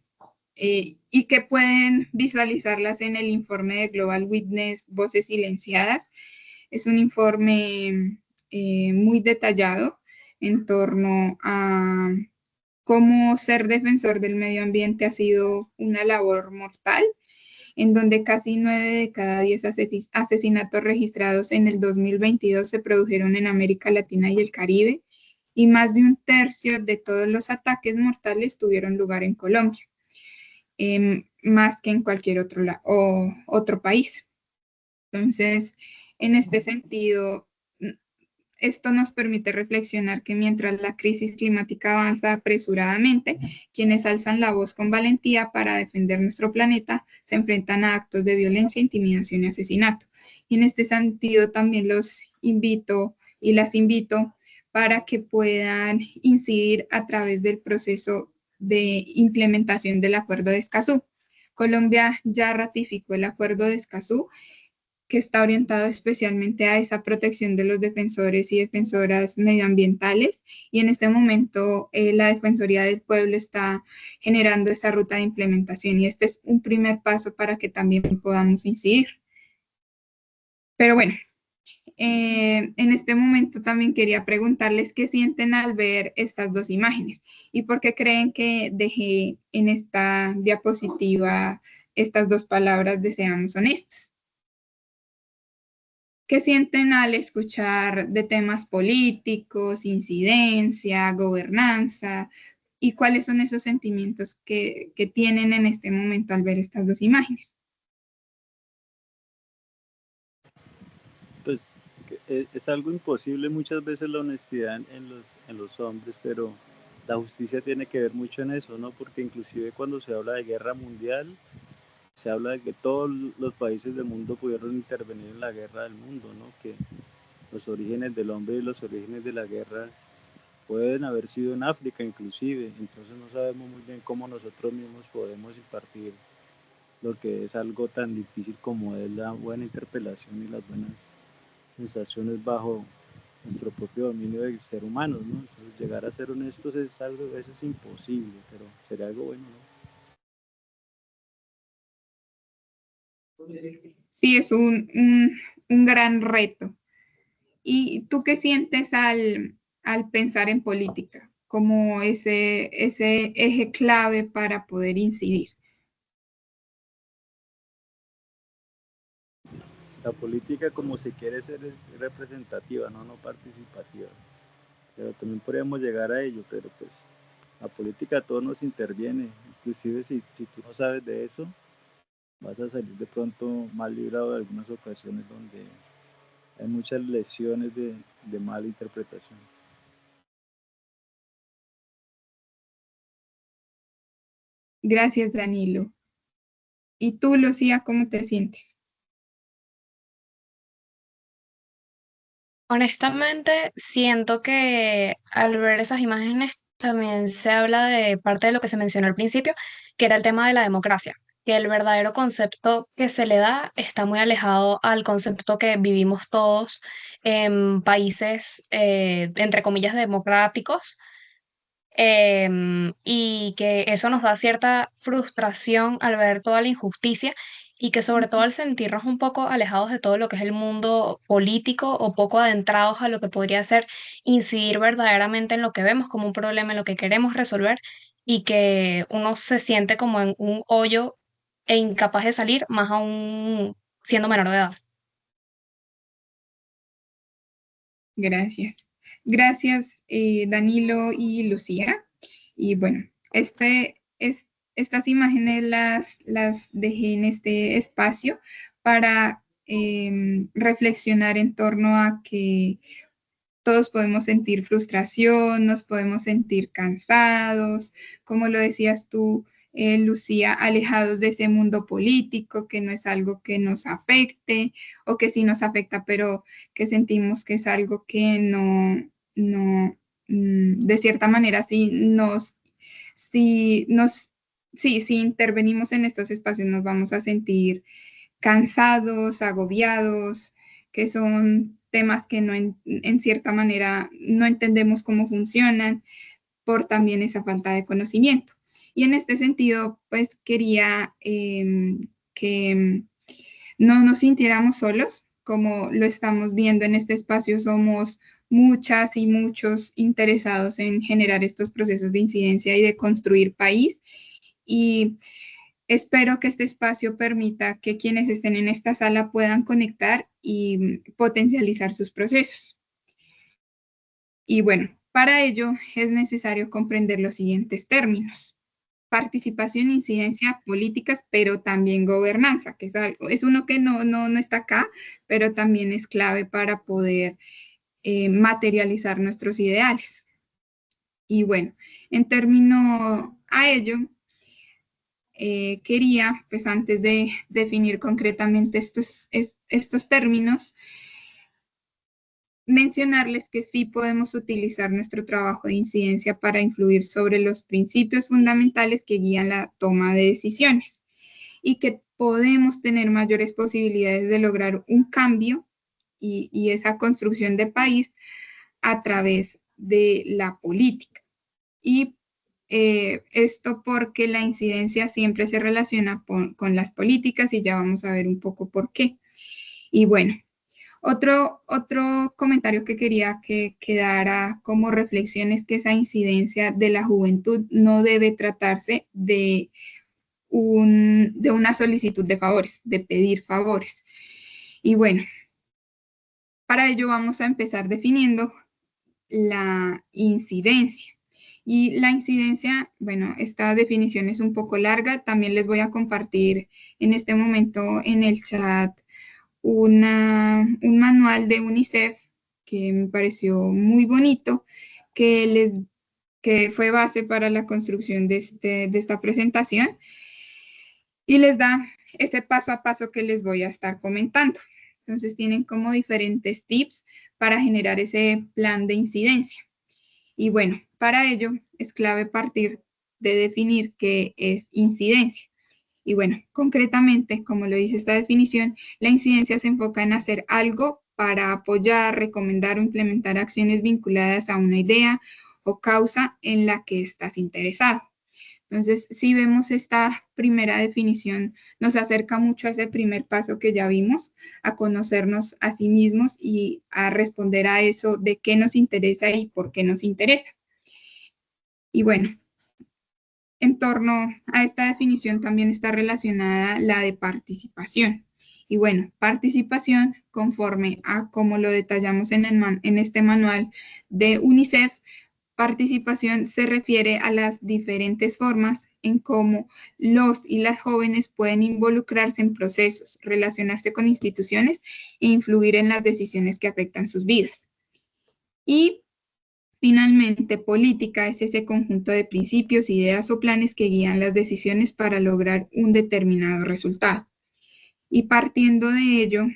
y que pueden visualizarlas en el informe de Global Witness, Voces Silenciadas. Es un informe muy detallado en torno a cómo ser defensor del medio ambiente ha sido una labor mortal, en donde casi 9 de cada 10 asesinatos registrados en el 2022 se produjeron en América Latina y el Caribe, y más de un tercio de todos los ataques mortales tuvieron lugar en Colombia, más que en cualquier otro país. Entonces, en este sentido, esto nos permite reflexionar que mientras la crisis climática avanza apresuradamente, quienes alzan la voz con valentía para defender nuestro planeta se enfrentan a actos de violencia, intimidación y asesinato. Y en este sentido también los invito y las invito para que puedan incidir a través del proceso de implementación del Acuerdo de Escazú. Colombia ya ratificó el Acuerdo de Escazú, que está orientado especialmente a esa protección de los defensores y defensoras medioambientales. Y en este momento la Defensoría del Pueblo está generando esa ruta de implementación y este es un primer paso para que también podamos incidir. Pero bueno, en este momento también quería preguntarles qué sienten al ver estas dos imágenes y por qué creen que dejé en esta diapositiva estas dos palabras de seamos honestos. ¿Qué sienten al escuchar de temas políticos, incidencia, gobernanza? ¿Y cuáles son esos sentimientos que tienen en este momento al ver estas dos imágenes? Pues es algo imposible muchas veces la honestidad en los hombres, pero la justicia tiene que ver mucho en eso, ¿no? Porque inclusive cuando se habla de guerra mundial, Se habla de que todos los países del mundo pudieron intervenir en la guerra del mundo, ¿no? Que los orígenes del hombre y los orígenes de la guerra pueden haber sido en África inclusive, entonces no sabemos muy bien cómo nosotros mismos podemos impartir lo que es algo tan difícil como es la buena interpelación y las buenas sensaciones bajo nuestro propio dominio del ser humano, ¿no? Entonces llegar a ser honestos es algo, eso es imposible, pero sería algo bueno, ¿no? Sí, es un gran reto. ¿Y tú qué sientes al pensar en política como ese eje clave para poder incidir? La política como se quiere ser es representativa, no participativa. Pero también podríamos llegar a ello, pero pues la política a todos nos interviene, inclusive si tú no sabes de eso, vas a salir de pronto mal librado de algunas ocasiones donde hay muchas lesiones de mala interpretación. Gracias, Danilo. ¿Y tú, Lucía, cómo te sientes? Honestamente, siento que al ver esas imágenes también se habla de parte de lo que se mencionó al principio, que era el tema de la democracia, que el verdadero concepto que se le da está muy alejado al concepto que vivimos todos en países, entre comillas, democráticos, y que eso nos da cierta frustración al ver toda la injusticia y que sobre todo al sentirnos un poco alejados de todo lo que es el mundo político o poco adentrados a lo que podría ser incidir verdaderamente en lo que vemos como un problema, en lo que queremos resolver y que uno se siente como en un hoyo e incapaz de salir, más aún siendo menor de edad. Gracias. Gracias, Danilo y Lucía. Y bueno, estas imágenes las dejé en este espacio para reflexionar en torno a que todos podemos sentir frustración, nos podemos sentir cansados, como lo decías tú, Lucía, alejados de ese mundo político, que no es algo que nos afecte o que sí nos afecta, pero que sentimos que es algo que de cierta manera, sí nos, sí, si intervenimos en estos espacios nos vamos a sentir cansados, agobiados, que son temas que en cierta manera no entendemos cómo funcionan por también esa falta de conocimiento. Y en este sentido, pues quería que no nos sintiéramos solos, como lo estamos viendo en este espacio, somos muchas y muchos interesados en generar estos procesos de incidencia y de construir país. Y espero que este espacio permita que quienes estén en esta sala puedan conectar y potencializar sus procesos. Y bueno, para ello es necesario comprender los siguientes términos: participación, incidencia, políticas, pero también gobernanza, que es uno que no está acá, pero también es clave para poder materializar nuestros ideales. Y bueno, en término a ello, quería, pues antes de definir concretamente estos términos, mencionarles que sí podemos utilizar nuestro trabajo de incidencia para influir sobre los principios fundamentales que guían la toma de decisiones y que podemos tener mayores posibilidades de lograr un cambio y esa construcción de país a través de la política. Y esto porque la incidencia siempre se relaciona con las políticas y ya vamos a ver un poco por qué. Y bueno, otro comentario que quería que quedara como reflexión es que esa incidencia de la juventud no debe tratarse de una solicitud de favores, de pedir favores. Y bueno, para ello vamos a empezar definiendo la incidencia. Y la incidencia, bueno, esta definición es un poco larga, también les voy a compartir en este momento en el chat un manual de UNICEF que me pareció muy bonito, que fue base para la construcción de esta presentación y les da ese paso a paso que les voy a estar comentando. Entonces tienen como diferentes tips para generar ese plan de incidencia. Y bueno, para ello es clave partir de definir qué es incidencia. Y bueno, concretamente, como lo dice esta definición, la incidencia se enfoca en hacer algo para apoyar, recomendar o implementar acciones vinculadas a una idea o causa en la que estás interesado. Entonces, si vemos esta primera definición, nos acerca mucho a ese primer paso que ya vimos, a conocernos a sí mismos y a responder a eso de qué nos interesa y por qué nos interesa. Y bueno, en torno a esta definición también está relacionada la de participación. Y bueno, participación, conforme a como lo detallamos en este manual de UNICEF, participación se refiere a las diferentes formas en cómo los y las jóvenes pueden involucrarse en procesos, relacionarse con instituciones e influir en las decisiones que afectan sus vidas. Y finalmente, política es ese conjunto de principios, ideas o planes que guían las decisiones para lograr un determinado resultado. Y partiendo de ello,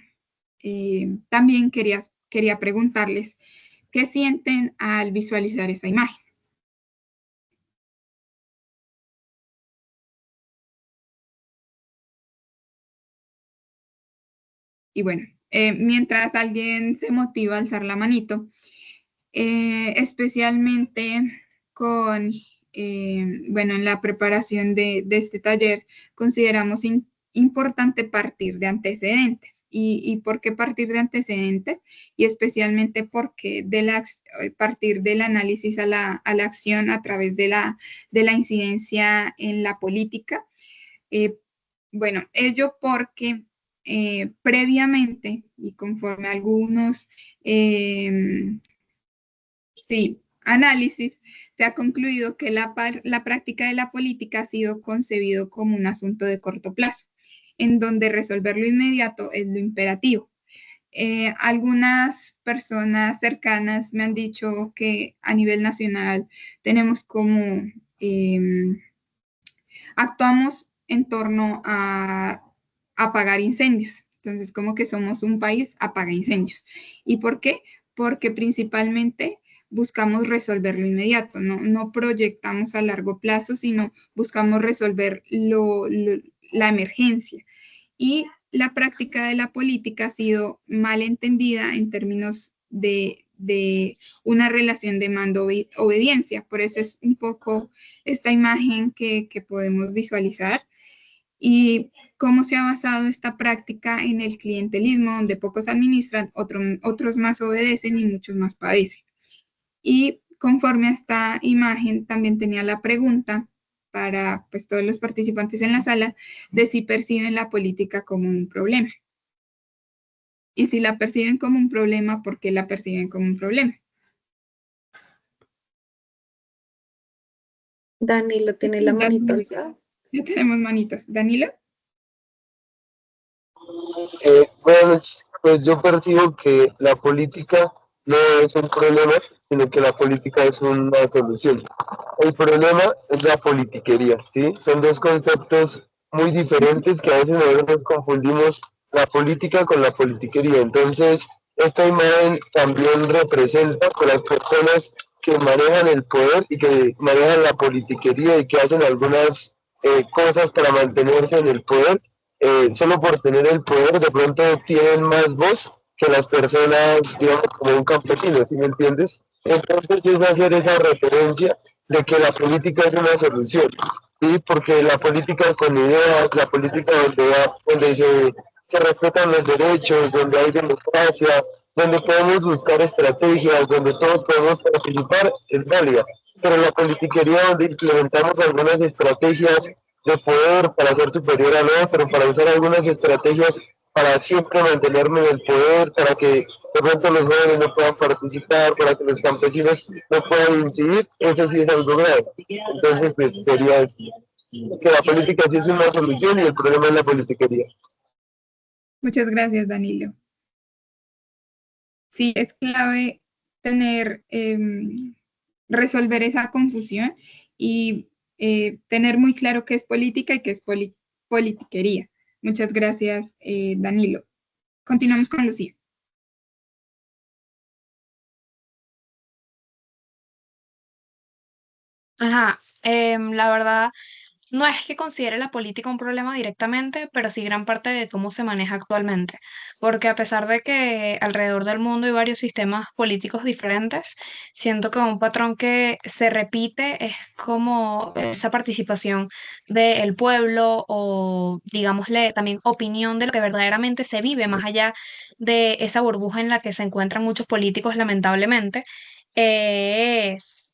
también quería preguntarles, ¿qué sienten al visualizar esta imagen? Y bueno, mientras alguien se motiva a alzar la manito, especialmente con, bueno, en la preparación de este taller, consideramos importante partir de antecedentes. ¿Y por qué partir de antecedentes? Y especialmente porque partir del análisis a la acción a través de la incidencia en la política. Bueno, ello porque previamente y conforme a algunos análisis, se ha concluido que la práctica de la política ha sido concebido como un asunto de corto plazo, en donde resolver lo inmediato es lo imperativo. Algunas personas cercanas me han dicho que a nivel nacional tenemos como, actuamos en torno a apagar incendios. Entonces, como que somos un país apaga incendios. ¿Y por qué? Porque principalmente buscamos resolver lo inmediato, no proyectamos a largo plazo, sino buscamos resolver la emergencia. Y la práctica de la política ha sido mal entendida en términos de una relación de mando-obediencia. Por eso es un poco esta imagen que podemos visualizar. Y cómo se ha basado esta práctica en el clientelismo, donde pocos administran, otros más obedecen y muchos más padecen. Y conforme a esta imagen, también tenía la pregunta para pues, todos los participantes en la sala de si perciben la política como un problema. Y si la perciben como un problema, ¿por qué la perciben como un problema? Danilo tiene la manito alzada. Ya tenemos manitos. ¿Danilo? Buenas noches. Pues yo percibo que la política no es un problema, sino que la política es una solución. El problema es la politiquería, ¿sí? Son dos conceptos muy diferentes que a veces nosotros confundimos la política con la politiquería. Entonces, esta imagen también representa con las personas que manejan el poder y que manejan la politiquería y que hacen algunas cosas para mantenerse en el poder. Solo por tener el poder, de pronto tienen más voz que las personas, digamos, como un campesino, ¿sí me entiendes? Entonces es hacer esa referencia de que la política es una solución, ¿sí? Porque la política con ideas, la política donde se respetan los derechos, donde hay democracia, donde podemos buscar estrategias, donde todos podemos participar, es válida. Pero la politiquería donde implementamos algunas estrategias de poder para ser superior al otro, para usar algunas estrategias para siempre mantenerme en el poder, para que de pronto los jóvenes no puedan participar, para que los campesinos no puedan incidir, eso sí es algo grave. Entonces, pues sería así, que la política sí es una solución y el problema es la politiquería. Muchas gracias, Danilo. Sí, es clave resolver esa confusión y tener muy claro qué es política y qué es politiquería. Muchas gracias, Danilo. Continuamos con Lucía. Ajá, la verdad, no es que considere la política un problema directamente, pero sí gran parte de cómo se maneja actualmente. Porque a pesar de que alrededor del mundo hay varios sistemas políticos diferentes, siento que un patrón que se repite es como esa participación del pueblo o, digámosle, también opinión de lo que verdaderamente se vive, más allá de esa burbuja en la que se encuentran muchos políticos, lamentablemente. Es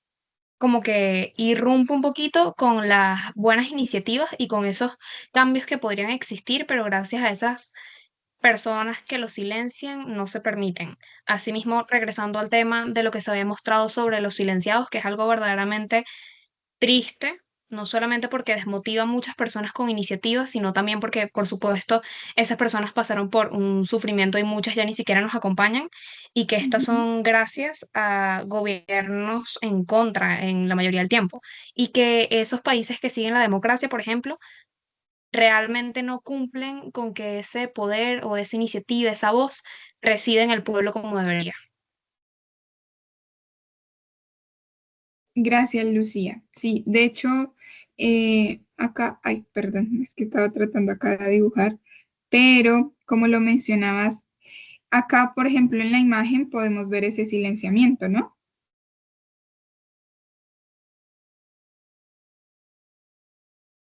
como que irrumpe un poquito con las buenas iniciativas y con esos cambios que podrían existir, pero gracias a esas personas que lo silencian, no se permiten. Asimismo, regresando al tema de lo que se había mostrado sobre los silenciados, que es algo verdaderamente triste, no solamente porque desmotiva a muchas personas con iniciativas, sino también porque, por supuesto, esas personas pasaron por un sufrimiento y muchas ya ni siquiera nos acompañan, y que estas son gracias a gobiernos en contra en la mayoría del tiempo, y que esos países que siguen la democracia, por ejemplo, realmente no cumplen con que ese poder o esa iniciativa, esa voz, resida en el pueblo como debería. Gracias, Lucía. Sí, de hecho, acá, ay, perdón, es que estaba tratando acá de dibujar, pero como lo mencionabas, acá, por ejemplo, en la imagen podemos ver ese silenciamiento, ¿no?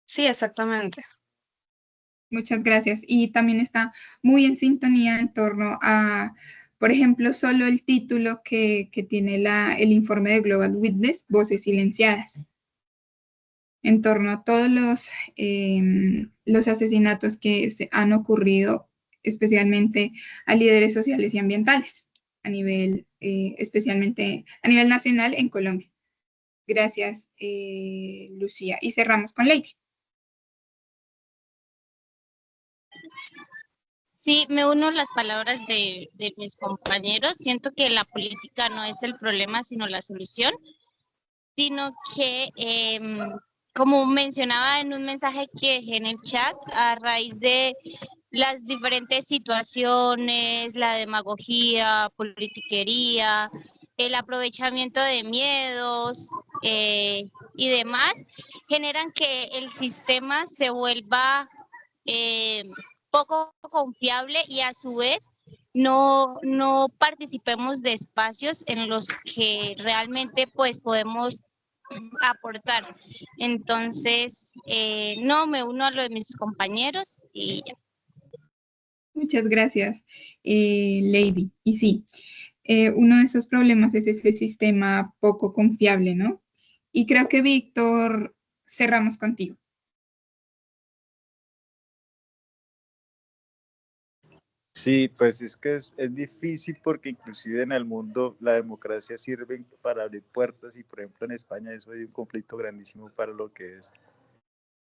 Sí, exactamente. Muchas gracias. Y también está muy en sintonía en torno a, por ejemplo, solo el título que tiene el informe de Global Witness, Voces Silenciadas, en torno a todos los asesinatos que se han ocurrido, especialmente a líderes sociales y ambientales, a nivel, especialmente a nivel nacional en Colombia. Gracias, Lucía. Y cerramos con Lady. Sí, me uno a las palabras de mis compañeros. Siento que la política no es el problema, sino la solución, sino que, como mencionaba en un mensaje que dejé en el chat, a raíz de las diferentes situaciones, la demagogía, politiquería, el aprovechamiento de miedos y demás, generan que el sistema se vuelva poco confiable y a su vez no participemos de espacios en los que realmente pues podemos aportar. Entonces, no, me uno a lo de mis compañeros y ya. Muchas gracias, Lady. Y sí, uno de esos problemas es ese sistema poco confiable, ¿no? Y creo que, Víctor, cerramos contigo. Sí, pues es que es difícil porque inclusive en el mundo la democracia sirve para abrir puertas y por ejemplo en España eso hay un conflicto grandísimo para lo que es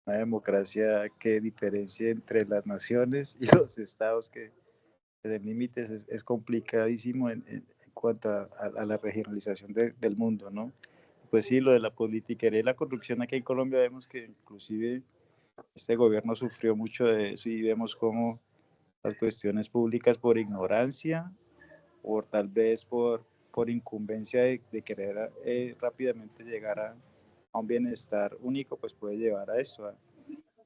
una democracia que diferencia entre las naciones y los estados que de límites es complicadísimo en cuanto a la regionalización del mundo, ¿no? Pues sí, lo de la politiquería y la corrupción aquí en Colombia vemos que inclusive este gobierno sufrió mucho de eso y vemos cómo las cuestiones públicas por ignorancia o tal vez por incumbencia de querer rápidamente llegar a un bienestar único, pues puede llevar a esto, a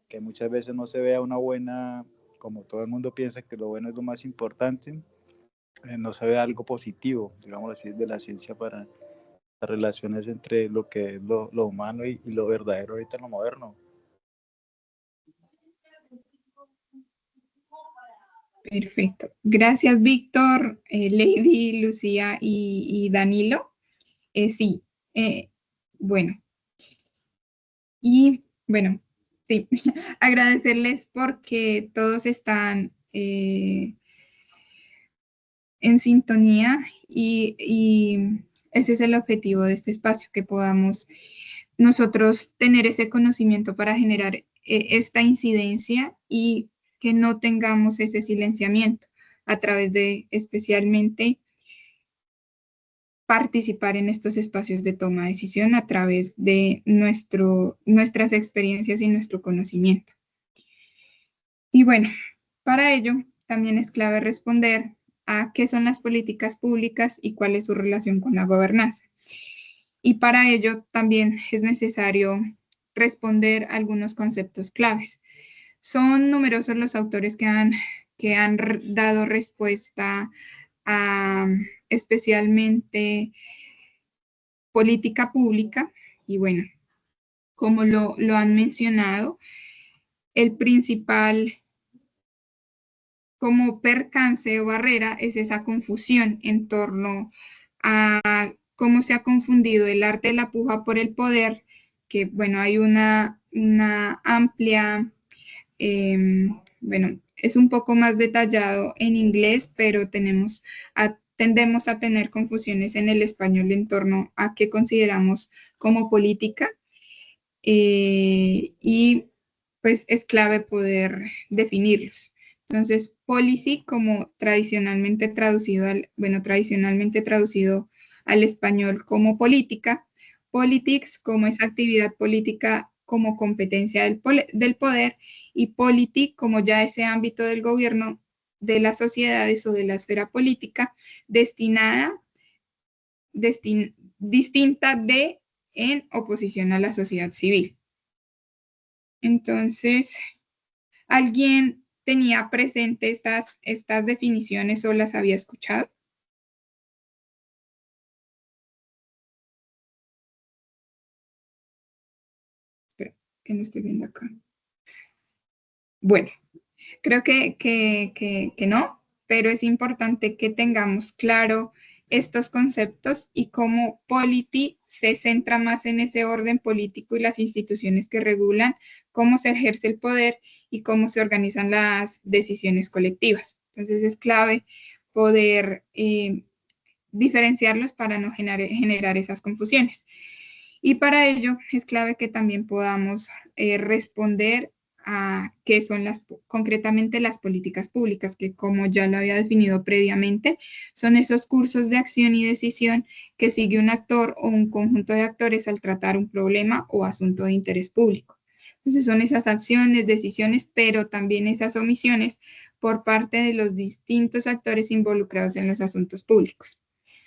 que muchas veces no se vea una buena, como todo el mundo piensa que lo bueno es lo más importante, no se ve algo positivo, digamos así, de la ciencia para las relaciones entre lo que es lo humano y lo verdadero ahorita en lo moderno. Perfecto. Gracias, Víctor, Lady, Lucía y Danilo. Sí, bueno, y bueno, sí, agradecerles porque todos están en sintonía y ese es el objetivo de este espacio, que podamos nosotros tener ese conocimiento para generar esta incidencia y que no tengamos ese silenciamiento a través de especialmente participar en estos espacios de toma de decisión a través de nuestras experiencias y nuestro conocimiento. Y bueno, para ello también es clave responder a qué son las políticas públicas y cuál es su relación con la gobernanza. Y para ello también es necesario responder algunos conceptos claves. Son numerosos los autores que han dado respuesta a especialmente política pública. Y bueno, como lo han mencionado, el principal como percance o barrera es esa confusión en torno a cómo se ha confundido el arte de la puja por el poder, que bueno, hay una amplia, bueno, es un poco más detallado en inglés, pero tendemos a tener confusiones en el español en torno a qué consideramos como política. Y pues es clave poder definirlos. Entonces, policy, como tradicionalmente traducido tradicionalmente traducido al español como política, politics como esa actividad política como competencia del poder, y polity como ya ese ámbito del gobierno, de las sociedades o de la esfera política destinada, distinta de en oposición a la sociedad civil. Entonces, ¿alguien tenía presente estas definiciones o las había escuchado? Espera, que no estoy viendo acá. Bueno, creo que no, pero es importante que tengamos claro estos conceptos y cómo polity se centra más en ese orden político y las instituciones que regulan cómo se ejerce el poder y cómo se organizan las decisiones colectivas. Entonces es clave poder diferenciarlos para no generar esas confusiones. Y para ello es clave que también podamos responder a qué son concretamente las políticas públicas, que como ya lo había definido previamente, son esos cursos de acción y decisión que sigue un actor o un conjunto de actores al tratar un problema o asunto de interés público. Entonces son esas acciones, decisiones, pero también esas omisiones por parte de los distintos actores involucrados en los asuntos públicos.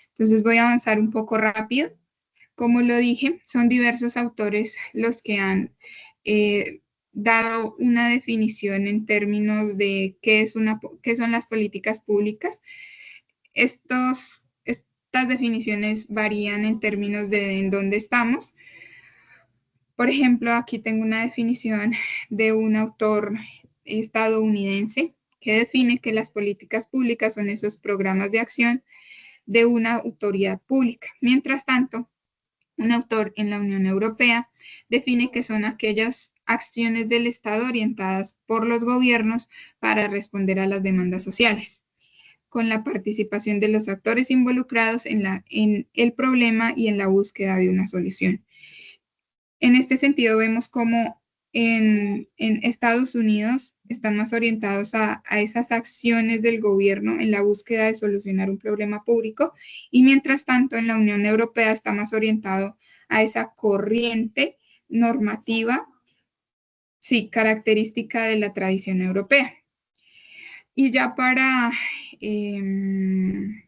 Entonces voy a avanzar un poco rápido. Como lo dije, son diversos autores los que han dado una definición en términos de qué son las políticas públicas. Estas definiciones varían en términos de en dónde estamos. Por ejemplo, aquí tengo una definición de un autor estadounidense que define que las políticas públicas son esos programas de acción de una autoridad pública. Mientras tanto, un autor en la Unión Europea define que son aquellas acciones del Estado orientadas por los gobiernos para responder a las demandas sociales, con la participación de los actores involucrados en el problema y en la búsqueda de una solución. En este sentido, vemos cómo en Estados Unidos están más orientados a esas acciones del gobierno en la búsqueda de solucionar un problema público, y mientras tanto en la Unión Europea está más orientado a esa corriente normativa, sí, característica de la tradición europea. Y ya para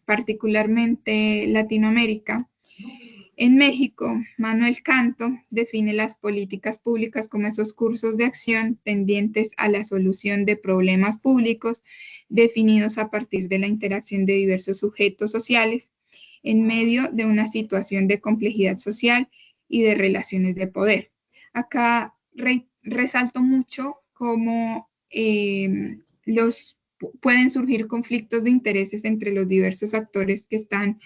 particularmente Latinoamérica, en México, Manuel Canto define las políticas públicas como esos cursos de acción tendientes a la solución de problemas públicos definidos a partir de la interacción de diversos sujetos sociales en medio de una situación de complejidad social y de relaciones de poder. Acá resalto mucho cómo pueden surgir conflictos de intereses entre los diversos actores que están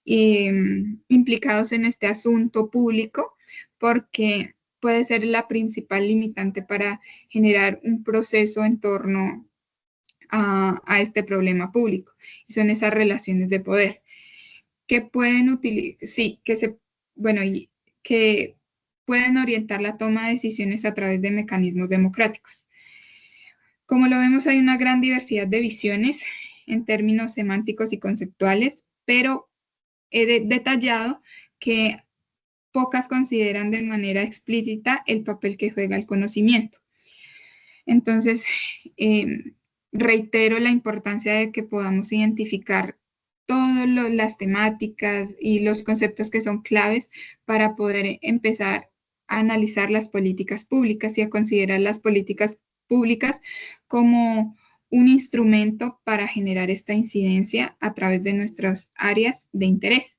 implicados en este asunto público, porque puede ser la principal limitante para generar un proceso en torno a este problema público, y son esas relaciones de poder que pueden utilizar, sí, y que pueden orientar la toma de decisiones a través de mecanismos democráticos. Como lo vemos, hay una gran diversidad de visiones en términos semánticos y conceptuales, pero he detallado que pocas consideran de manera explícita el papel que juega el conocimiento. Entonces, reitero la importancia de que podamos identificar todas las temáticas y los conceptos que son claves para poder empezar a analizar las políticas públicas y a considerar las políticas públicas como un instrumento para generar esta incidencia a través de nuestras áreas de interés.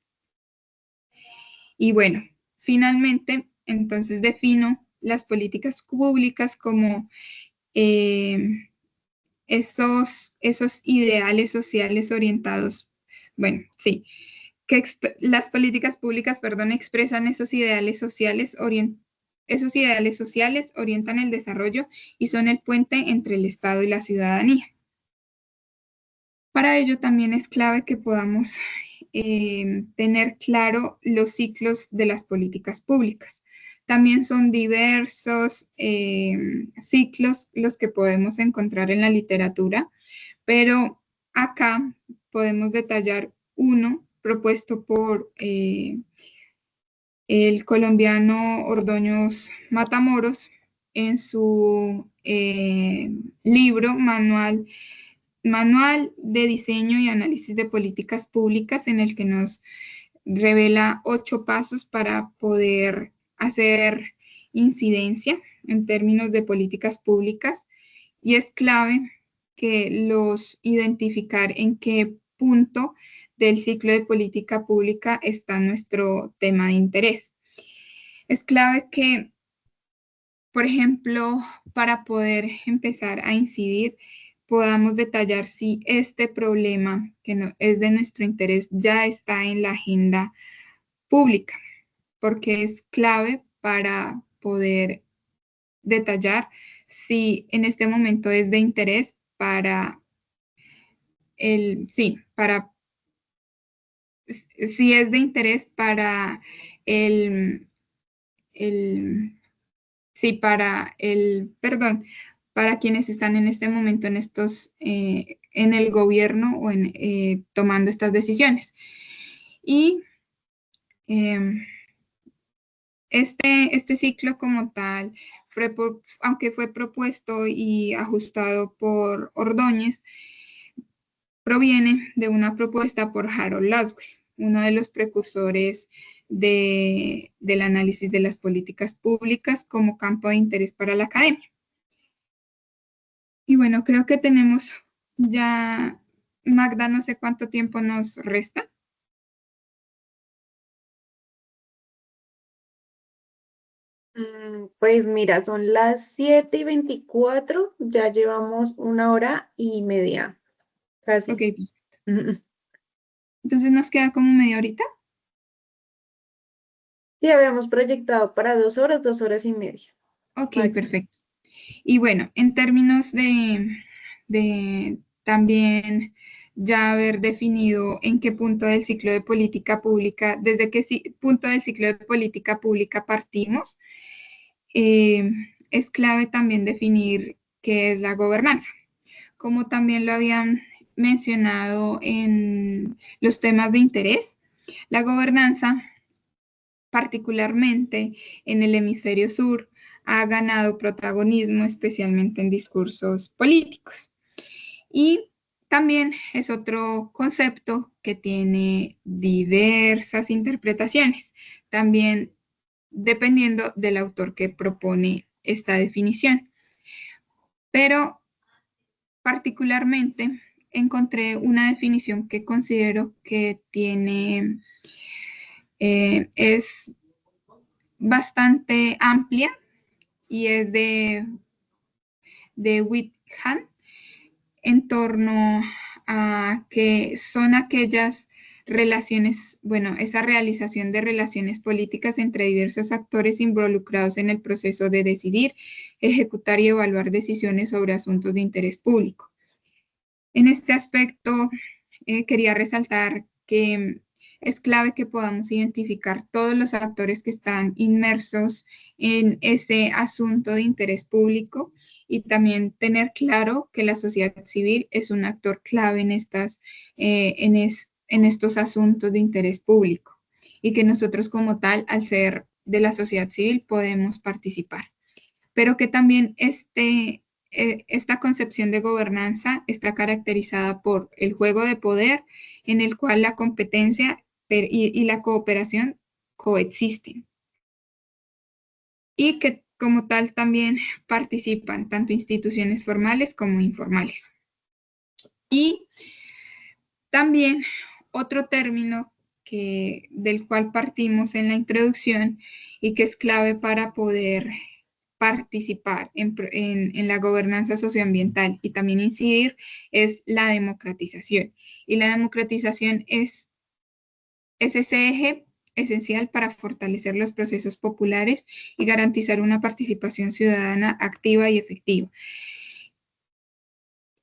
Y bueno, finalmente, entonces defino las políticas públicas como esos ideales sociales orientados, bueno, sí, que las políticas públicas, perdón, expresan esos ideales sociales, orientan el desarrollo y son el puente entre el Estado y la ciudadanía. Para ello también es clave que podamos tener claro los ciclos de las políticas públicas. También son diversos ciclos los que podemos encontrar en la literatura, pero acá podemos detallar uno propuesto por el colombiano Ordóñez Matamoros en su libro Manual de Diseño y Análisis de Políticas Públicas, en el que nos revela 8 pasos para poder hacer incidencia en términos de políticas públicas, y es clave que los identificar en qué punto del ciclo de política pública está nuestro tema de interés. Es clave que, por ejemplo, para poder empezar a incidir, podamos detallar si este problema que es de nuestro interés ya está en la agenda pública, porque es clave para poder detallar si en este momento es de interés para si es de interés para para quienes están en este momento en el gobierno o tomando estas decisiones. Y este ciclo como tal, aunque fue propuesto y ajustado por Ordóñez, proviene de una propuesta por Harold Laswell, uno de los precursores del análisis de las políticas públicas como campo de interés para la academia. Y bueno, creo que tenemos ya, Magda, no sé cuánto tiempo nos resta. Pues mira, son las 7:24, ya llevamos 1 hora y media, casi. Ok, perfecto. Entonces nos queda como media horita. Sí, habíamos proyectado para 2 horas, 2 horas y media. Ok, máximo. perfecto. Y bueno, en términos de también ya haber definido en qué punto del ciclo de política pública, desde qué punto del ciclo de política pública partimos, es clave también definir qué es la gobernanza. Como también lo habían mencionado en los temas de interés, la gobernanza, particularmente en el hemisferio sur, ha ganado protagonismo, especialmente en discursos políticos. Y también es otro concepto que tiene diversas interpretaciones, también dependiendo del autor que propone esta definición. Pero particularmente encontré una definición que considero que es bastante amplia, y es de Whitham, en torno a que son aquellas relaciones, bueno, esa realización de relaciones políticas entre diversos actores involucrados en el proceso de decidir, ejecutar y evaluar decisiones sobre asuntos de interés público. En este aspecto, quería resaltar que es clave que podamos identificar todos los actores que están inmersos en ese asunto de interés público, y también tener claro que la sociedad civil es un actor clave en estos asuntos de interés público, y que nosotros como tal, al ser de la sociedad civil, podemos participar. Pero que también esta concepción de gobernanza está caracterizada por el juego de poder en el cual la competencia y la cooperación coexisten. Y que como tal también participan tanto instituciones formales como informales. Y también otro término del cual partimos en la introducción y que es clave para poder participar en la gobernanza socioambiental y también incidir es la democratización. Y la democratización es ese eje esencial para fortalecer los procesos populares y garantizar una participación ciudadana activa y efectiva.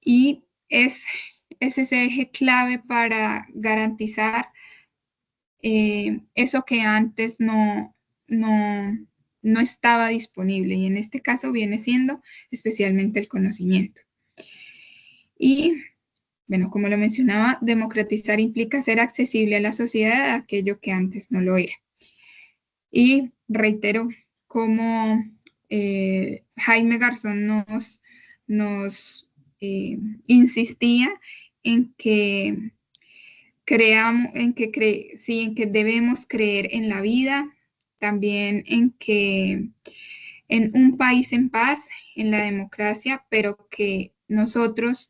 Y es ese eje clave para garantizar eso que antes no estaba disponible, y en este caso viene siendo especialmente el conocimiento. Y bueno, como lo mencionaba, democratizar implica hacer accesible a la sociedad aquello que antes no lo era. Y reitero, como Jaime Garzón nos insistía en que en que debemos creer en la vida, también en que en un país en paz, en la democracia, pero que nosotros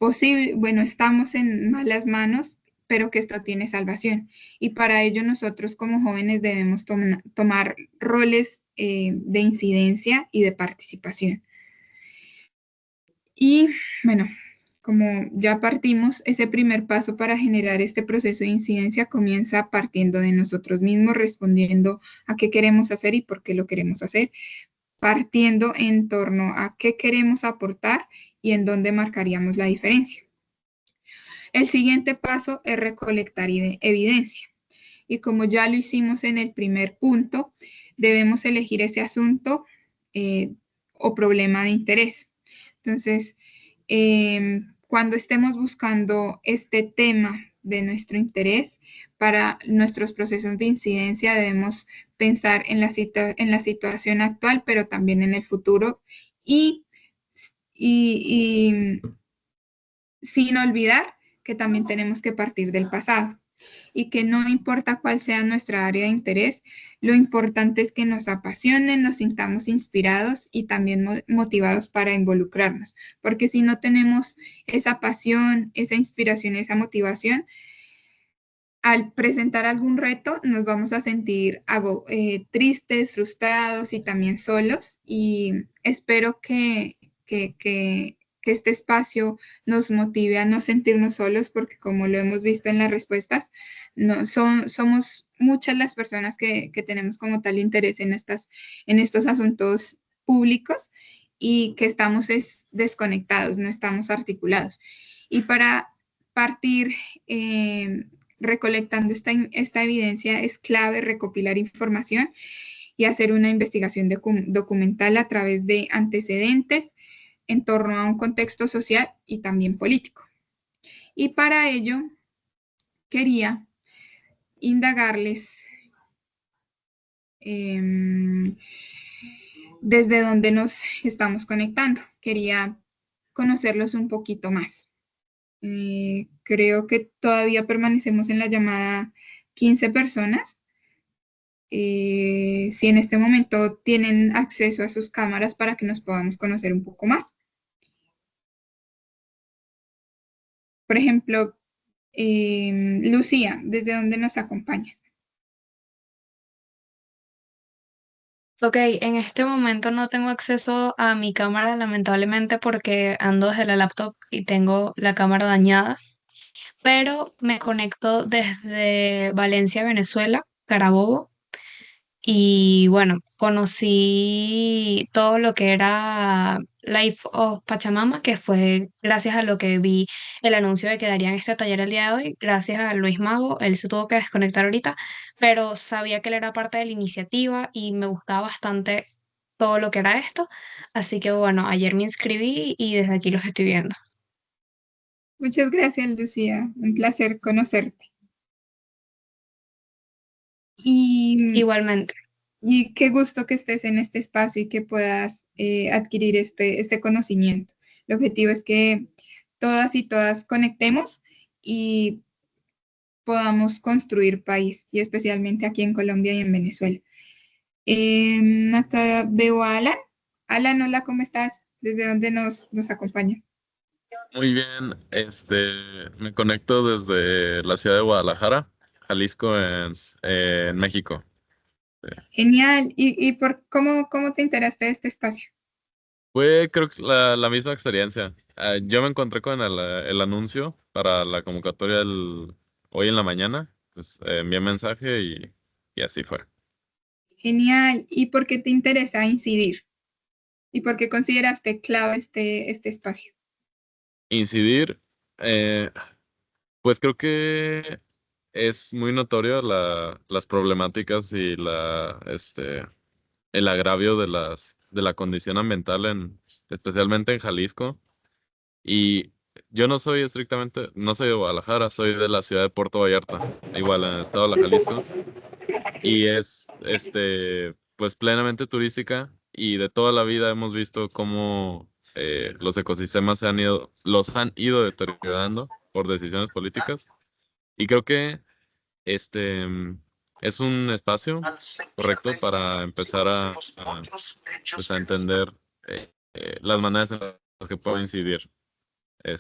estamos en malas manos, pero que esto tiene salvación. Y para ello nosotros como jóvenes debemos tomar roles de incidencia y de participación. Y bueno, como ya partimos, ese primer paso para generar este proceso de incidencia comienza partiendo de nosotros mismos, respondiendo a qué queremos hacer y por qué lo queremos hacer, partiendo en torno a qué queremos aportar y en dónde marcaríamos la diferencia. El siguiente paso es recolectar evidencia. Y como ya lo hicimos en el primer punto, debemos elegir ese asunto o problema de interés. Entonces, cuando estemos buscando este tema de nuestro interés para nuestros procesos de incidencia, debemos pensar en la situación actual, pero también en el futuro y sin olvidar que también tenemos que partir del pasado y que no importa cuál sea nuestra área de interés, lo importante es que nos apasionen, nos sintamos inspirados y también motivados para involucrarnos, porque si no tenemos esa pasión, esa inspiración, esa motivación, al presentar algún reto nos vamos a sentir tristes, frustrados y también solos, y espero que este espacio nos motive a no sentirnos solos, porque como lo hemos visto en las respuestas, somos muchas las personas que tenemos como tal interés en estos asuntos públicos y que estamos desconectados, no estamos articulados. Y para partir recolectando esta evidencia es clave recopilar información y hacer una investigación documental a través de antecedentes en torno a un contexto social y también político. Y para ello quería indagarles desde dónde nos estamos conectando. Quería conocerlos un poquito más. Creo que todavía permanecemos en la llamada 15 personas. Si en este momento tienen acceso a sus cámaras para que nos podamos conocer un poco más. Por ejemplo, Lucía, ¿desde dónde nos acompañas? Ok, en este momento no tengo acceso a mi cámara, lamentablemente, porque ando desde la laptop y tengo la cámara dañada, pero me conecto desde Valencia, Venezuela, Carabobo. Y bueno, conocí todo lo que era Life of Pachamama, que fue gracias a lo que vi el anuncio de que darían este taller el día de hoy, gracias a Luis Mago. Él se tuvo que desconectar ahorita, pero sabía que él era parte de la iniciativa y me gustaba bastante todo lo que era esto. Así que bueno, ayer me inscribí y desde aquí los estoy viendo. Muchas gracias, Lucía. Un placer conocerte. Igualmente. Y qué gusto que estés en este espacio y que puedas adquirir este conocimiento. El objetivo es que todas y todas conectemos y podamos construir país, y especialmente aquí en Colombia y en Venezuela. Acá veo a Alan. Alan, hola, ¿cómo estás? ¿Desde dónde nos acompañas? Muy bien, me conecto desde la ciudad de Guadalajara, Jalisco, en México. Genial. ¿Y cómo te enteraste de este espacio? Fue, creo que la misma experiencia. Yo me encontré con el anuncio para la convocatoria hoy en la mañana, pues envié mensaje y así fue. Genial. ¿Y por qué te interesa incidir? ¿Y por qué consideraste clave este espacio? Incidir, eh, pues creo que es muy notorio las problemáticas y el agravio de la condición ambiental, especialmente en Jalisco. Y yo no soy no soy de Guadalajara, soy de la ciudad de Puerto Vallarta, igual en el estado de la Jalisco. Y es, pues plenamente turística y de toda la vida hemos visto cómo los ecosistemas los han ido deteriorando por decisiones políticas. Y creo que este es un espacio correcto para empezar pues, a entender las maneras en las que puedo incidir en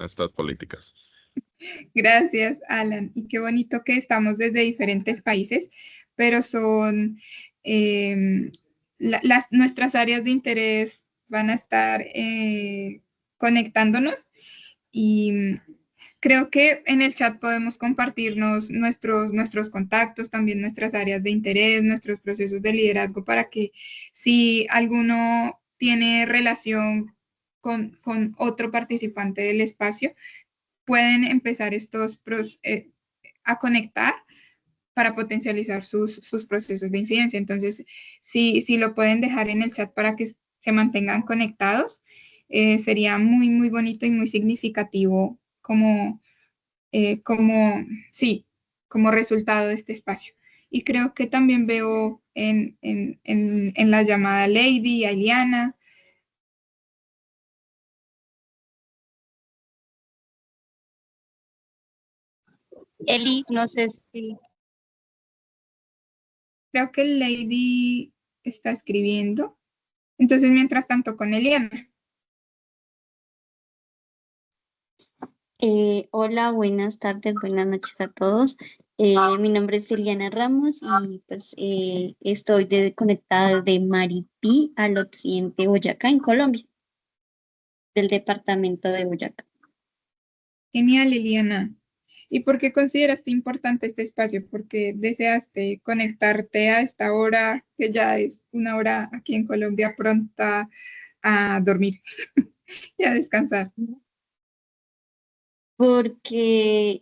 estas políticas. Gracias, Alan. Y qué bonito que estamos desde diferentes países, pero son nuestras áreas de interés van a estar conectándonos, y creo que en el chat podemos compartirnos nuestros contactos, también nuestras áreas de interés, nuestros procesos de liderazgo, para que si alguno tiene relación con otro participante del espacio, pueden empezar a conectar para potencializar sus procesos de incidencia. Entonces, si lo pueden dejar en el chat para que se mantengan conectados, sería muy, muy bonito y muy significativo como resultado de este espacio. Y creo que también veo en la llamada Lady, a Eliana. Eli, no sé si... Creo que Lady está escribiendo. Entonces, mientras tanto, con Eliana. Hola, buenas tardes, buenas noches a todos. Mi nombre es Eliana Ramos y pues estoy conectada desde Maripí al occidente de Boyacá, en Colombia, del departamento de Boyacá. Genial, Eliana. ¿Y por qué consideraste importante este espacio? ¿Por qué deseaste conectarte a esta hora, que ya es una hora aquí en Colombia, pronta a dormir y a descansar? Porque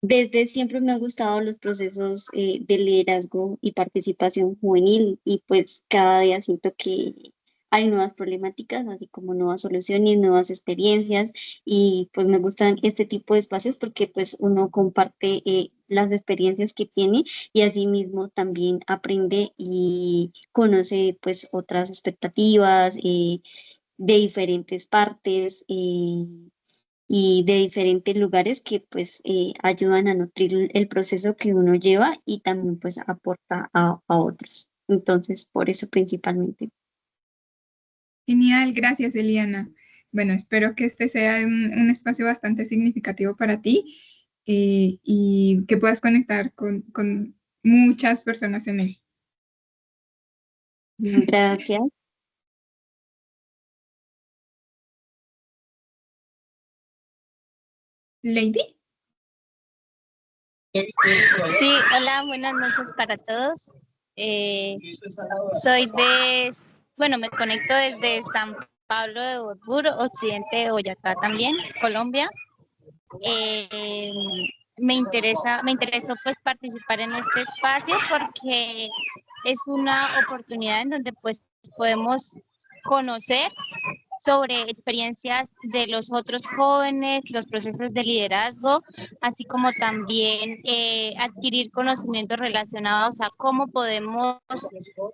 desde siempre me han gustado los procesos de liderazgo y participación juvenil, y pues cada día siento que hay nuevas problemáticas, así como nuevas soluciones, nuevas experiencias, y pues me gustan este tipo de espacios porque pues uno comparte las experiencias que tiene, y asimismo también aprende y conoce pues otras expectativas de diferentes partes. Y de diferentes lugares que pues ayudan a nutrir el proceso que uno lleva y también pues aporta a otros. Entonces, por eso principalmente. Genial, gracias, Eliana. Bueno, espero que este sea un espacio bastante significativo para ti, y que puedas conectar con muchas personas en él. Gracias. Lady. Sí, hola, buenas noches para todos. Bueno, me conecto desde San Pablo de Borbur, occidente de Boyacá también, Colombia. Me interesó pues participar en este espacio porque es una oportunidad en donde pues podemos conocer sobre experiencias de los otros jóvenes, los procesos de liderazgo, así como también adquirir conocimientos relacionados a cómo podemos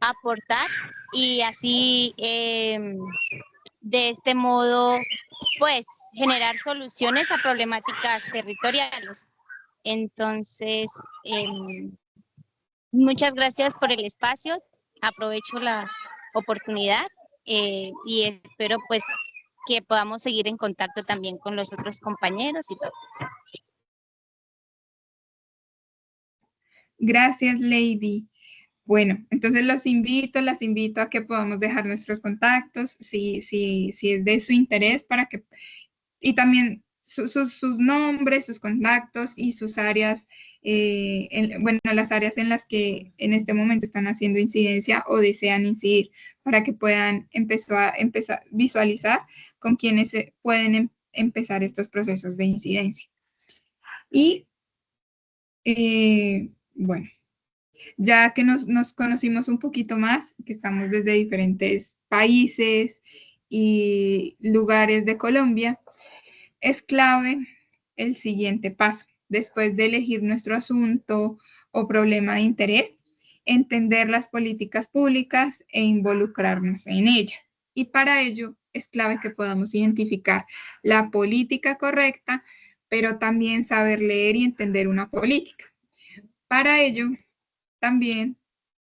aportar y así de este modo pues generar soluciones a problemáticas territoriales. Entonces, muchas gracias por el espacio, aprovecho la oportunidad y espero pues que podamos seguir en contacto también con los otros compañeros y todo. Gracias, Lady. Bueno, entonces las invito a que podamos dejar nuestros contactos, si es de su interés, y también sus nombres, sus contactos y sus áreas, las áreas en las que en este momento están haciendo incidencia o desean incidir, para que puedan empezar a visualizar con quienes pueden empezar estos procesos de incidencia. Y bueno, ya que nos conocimos un poquito más, que estamos desde diferentes países y lugares de Colombia, es clave el siguiente paso. Después de elegir nuestro asunto o problema de interés, entender las políticas públicas e involucrarnos en ellas. Y para ello es clave que podamos identificar la política correcta, pero también saber leer y entender una política. Para ello, también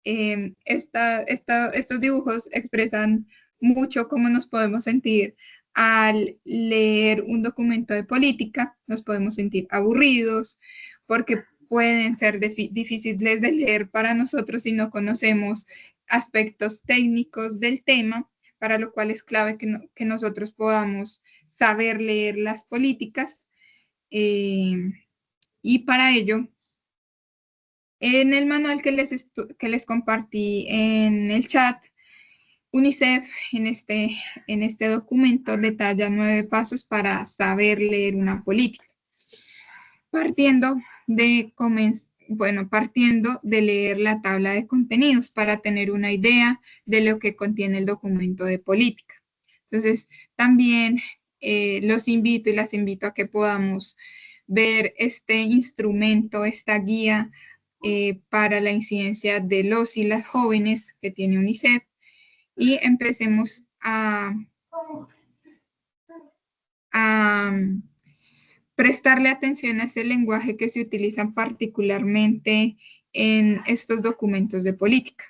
estos dibujos expresan mucho cómo nos podemos sentir al leer un documento de política. Nos podemos sentir aburridos porque pueden ser difíciles de leer para nosotros si no conocemos aspectos técnicos del tema, para lo cual es clave que nosotros podamos saber leer las políticas. Y para ello, en el manual que les compartí en el chat, UNICEF en este documento detalla 9 pasos para saber leer una política. Partiendo de leer la tabla de contenidos para tener una idea de lo que contiene el documento de política. Entonces, también los invito y las invito a que podamos ver este instrumento, esta guía para la incidencia de los y las jóvenes que tiene UNICEF, y empecemos a prestarle atención a ese lenguaje que se utiliza particularmente en estos documentos de política.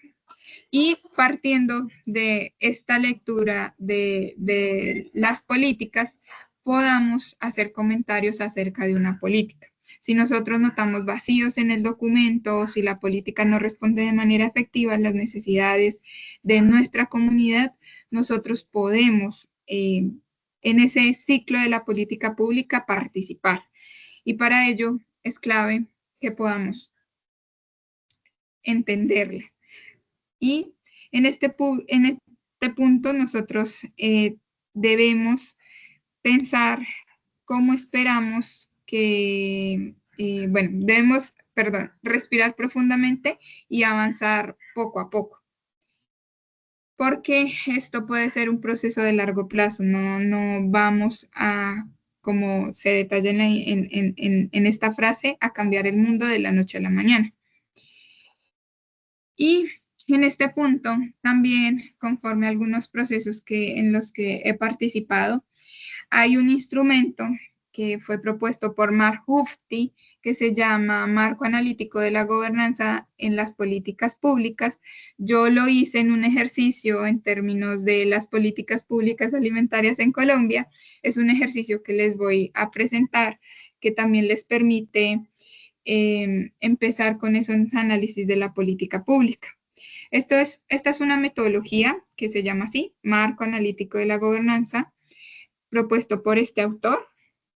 Y partiendo de esta lectura de las políticas, podamos hacer comentarios acerca de una política. Si nosotros notamos vacíos en el documento o si la política no responde de manera efectiva a las necesidades de nuestra comunidad, nosotros podemos en ese ciclo de la política pública participar. Y para ello es clave que podamos entenderla. Y en este punto nosotros debemos pensar cómo esperamos que, debemos, respirar profundamente y avanzar poco a poco. Porque esto puede ser un proceso de largo plazo, no vamos a, como se detalla en esta frase, a cambiar el mundo de la noche a la mañana. Y en este punto, también, conforme a algunos procesos en los que he participado, hay un instrumento que fue propuesto por Mark Hufti, que se llama Marco Analítico de la Gobernanza en las Políticas Públicas. Yo lo hice en un ejercicio en términos de las políticas públicas alimentarias en Colombia. Es un ejercicio que les voy a presentar, que también les permite empezar con esos análisis de la política pública. Esta es una metodología que se llama así, Marco Analítico de la Gobernanza, propuesto por este autor,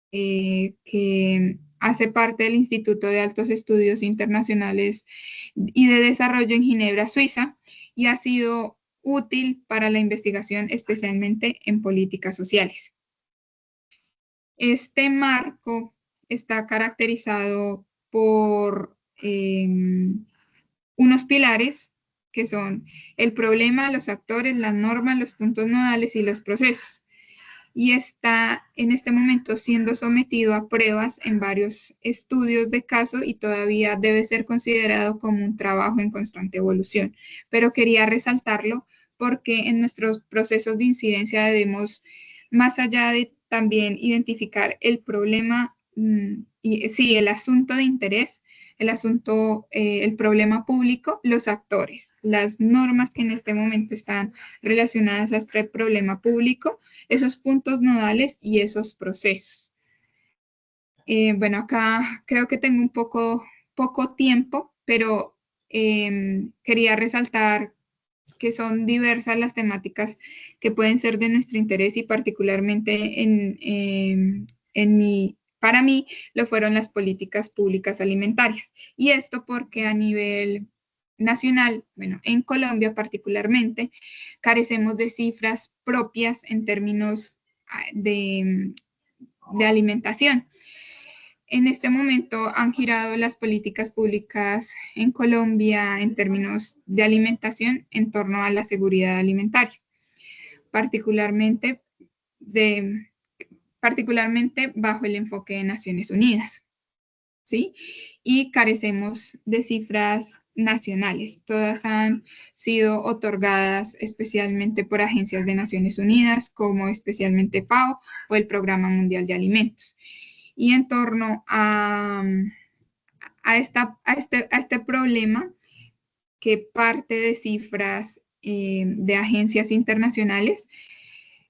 que hace parte del Instituto de Altos Estudios Internacionales y de Desarrollo en Ginebra, Suiza, y ha sido útil para la investigación, especialmente en políticas sociales. Este marco está caracterizado por unos pilares que son el problema, los actores, las normas, los puntos nodales y los procesos. y está en este momento siendo sometido a pruebas en varios estudios de caso y todavía debe ser considerado como un trabajo en constante evolución. Pero quería resaltarlo porque en nuestros procesos de incidencia debemos, más allá de también identificar el problema, y sí, el asunto de interés, el asunto, el problema público, los actores, las normas que en este momento están relacionadas a este problema público, esos puntos nodales y esos procesos. Bueno, acá creo que tengo un poco tiempo, pero quería resaltar que son diversas las temáticas que pueden ser de nuestro interés y particularmente para mí lo fueron las políticas públicas alimentarias. Y esto porque a nivel nacional, bueno, en Colombia particularmente, carecemos de cifras propias en términos de alimentación. En este momento han girado las políticas públicas en Colombia en términos de alimentación en torno a la seguridad alimentaria, particularmente, particularmente bajo el enfoque de Naciones Unidas, ¿sí? Y carecemos de cifras nacionales. Todas han sido otorgadas especialmente por agencias de Naciones Unidas, como especialmente FAO o el Programa Mundial de Alimentos. Y en torno a este problema que parte de cifras de agencias internacionales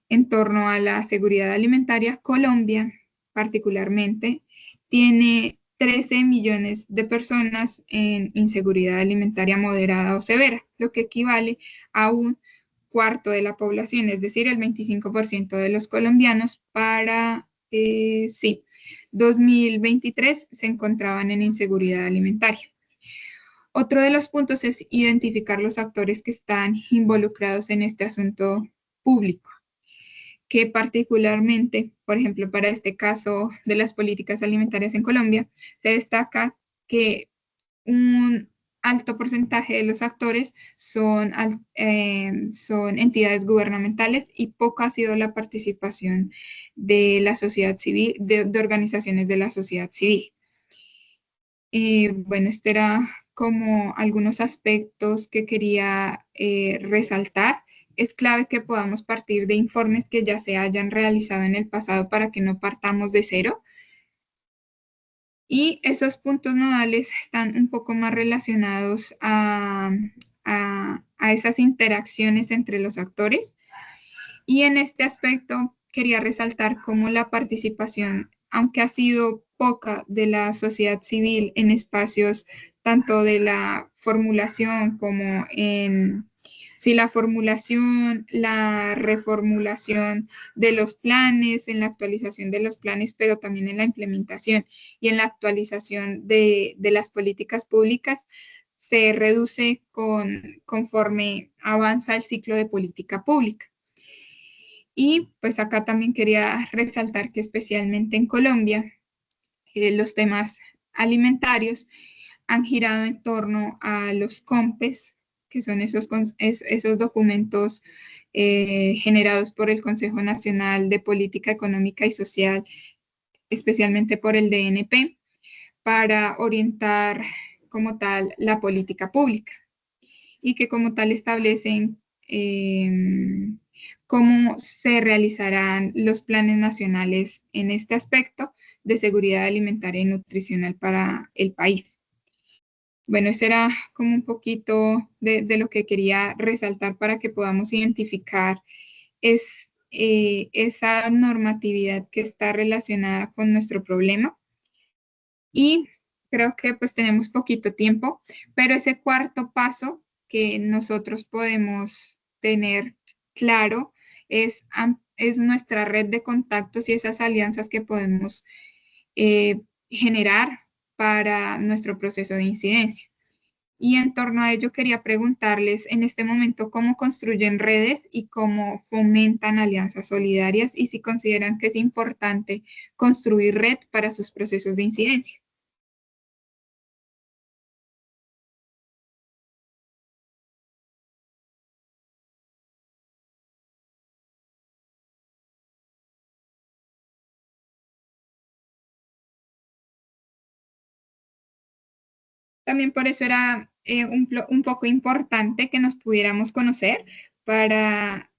en torno a la seguridad alimentaria, Colombia particularmente tiene 13 millones de personas en inseguridad alimentaria moderada o severa, lo que equivale a un cuarto de la población, es decir, el 25% de los colombianos para, 2023 se encontraban en inseguridad alimentaria. Otro de los puntos es identificar los actores que están involucrados en este asunto público, que particularmente, por ejemplo, para este caso de las políticas alimentarias en Colombia, se destaca que un alto porcentaje de los actores son entidades gubernamentales y poca ha sido la participación de la sociedad civil, de organizaciones de la sociedad civil. Bueno, este era como algunos aspectos que quería resaltar. Es clave que podamos partir de informes que ya se hayan realizado en el pasado para que no partamos de cero. Y esos puntos nodales están un poco más relacionados a esas interacciones entre los actores. Y en este aspecto quería resaltar cómo la participación, aunque ha sido poca, de la sociedad civil en espacios tanto de la formulación como en la formulación, la reformulación de los planes, en la actualización de los planes, pero también en la implementación y en la actualización de las políticas públicas, se reduce conforme avanza el ciclo de política pública. Y pues acá también quería resaltar que especialmente en Colombia, los temas alimentarios han girado en torno a los COMPES, que son esos documentos generados por el Consejo Nacional de Política Económica y Social, especialmente por el DNP, para orientar como tal la política pública y que como tal establecen cómo se realizarán los planes nacionales en este aspecto de seguridad alimentaria y nutricional para el país. Bueno, eso era como un poquito de lo que quería resaltar para que podamos identificar esa normatividad que está relacionada con nuestro problema. Y creo que pues tenemos poquito tiempo, pero ese cuarto paso que nosotros podemos tener claro es nuestra red de contactos y esas alianzas que podemos generar para nuestro proceso de incidencia. Y en torno a ello quería preguntarles en este momento cómo construyen redes y cómo fomentan alianzas solidarias y si consideran que es importante construir red para sus procesos de incidencia. También por eso era un poco importante que nos pudiéramos conocer para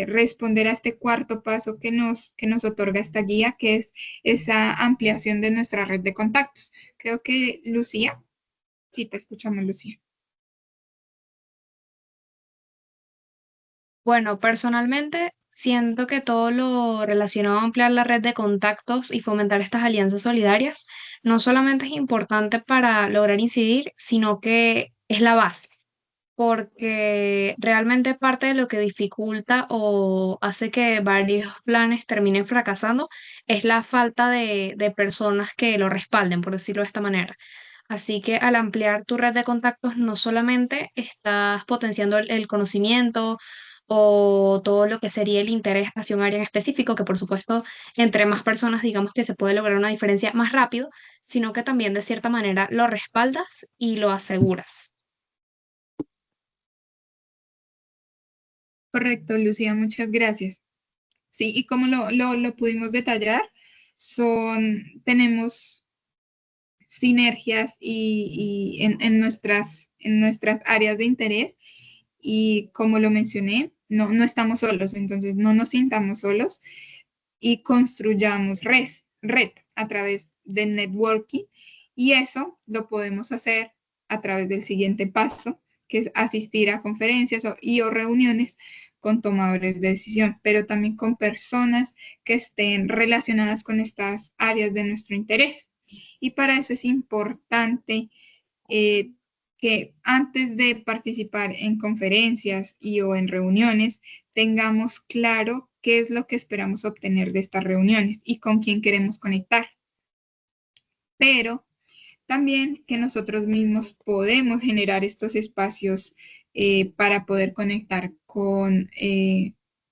responder a este cuarto paso que nos otorga esta guía, que es esa ampliación de nuestra red de contactos. Creo que Lucía, sí, te escuchamos, Lucía. Bueno, personalmente siento que todo lo relacionado a ampliar la red de contactos y fomentar estas alianzas solidarias no solamente es importante para lograr incidir, sino que es la base, porque realmente parte de lo que dificulta o hace que varios planes terminen fracasando es la falta de personas que lo respalden, por decirlo de esta manera. Así que al ampliar tu red de contactos, no solamente estás potenciando el conocimiento o todo lo que sería el interés hacia un área en específico, que por supuesto, entre más personas, digamos que se puede lograr una diferencia más rápido, sino que también de cierta manera lo respaldas y lo aseguras. Correcto, Lucía, muchas gracias. Sí, y como lo pudimos detallar, tenemos sinergias y en nuestras áreas de interés y como lo mencioné, no estamos solos, entonces no nos sintamos solos y construyamos red a través del networking y eso lo podemos hacer a través del siguiente paso, que es asistir a conferencias o reuniones con tomadores de decisión, pero también con personas que estén relacionadas con estas áreas de nuestro interés. Y para eso es importante eh, que antes de participar en conferencias o en reuniones, tengamos claro qué es lo que esperamos obtener de estas reuniones y con quién queremos conectar. Pero también que nosotros mismos podemos generar estos espacios para poder conectar con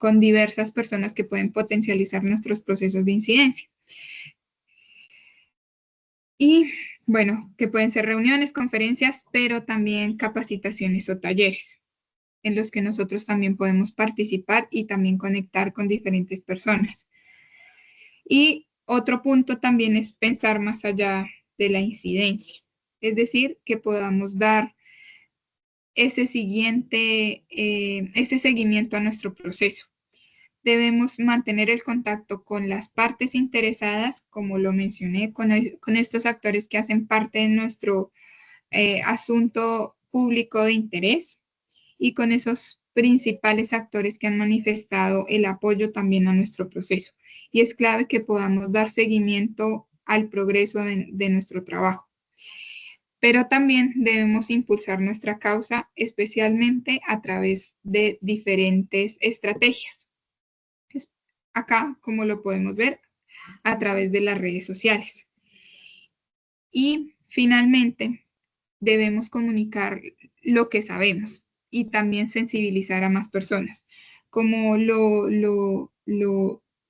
diversas personas que pueden potencializar nuestros procesos de incidencia. Y bueno, que pueden ser reuniones, conferencias, pero también capacitaciones o talleres en los que nosotros también podemos participar y también conectar con diferentes personas. Y otro punto también es pensar más allá de la incidencia, es decir, que podamos dar ese seguimiento a nuestro proceso. Debemos mantener el contacto con las partes interesadas, como lo mencioné, con estos actores que hacen parte de nuestro asunto público de interés y con esos principales actores que han manifestado el apoyo también a nuestro proceso. Y es clave que podamos dar seguimiento al progreso de nuestro trabajo. Pero también debemos impulsar nuestra causa, especialmente a través de diferentes estrategias. Acá, como lo podemos ver, a través de las redes sociales. Y finalmente, debemos comunicar lo que sabemos y también sensibilizar a más personas. Como lo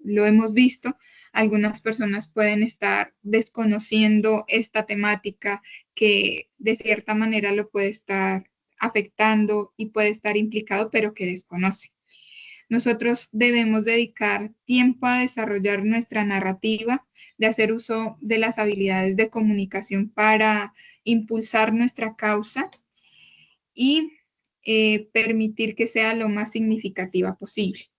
hemos visto, algunas personas pueden estar desconociendo esta temática que de cierta manera lo puede estar afectando y puede estar implicado, pero que desconoce. Nosotros debemos dedicar tiempo a desarrollar nuestra narrativa, de hacer uso de las habilidades de comunicación para impulsar nuestra causa y permitir que sea lo más significativa posible.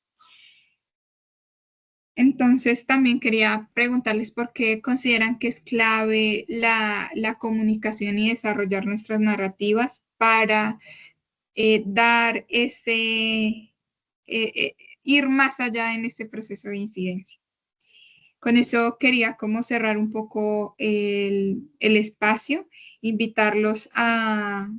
Entonces, también quería preguntarles por qué consideran que es clave la comunicación y desarrollar nuestras narrativas para dar ir más allá en este proceso de incidencia. Con eso quería como cerrar un poco el espacio, invitarlos a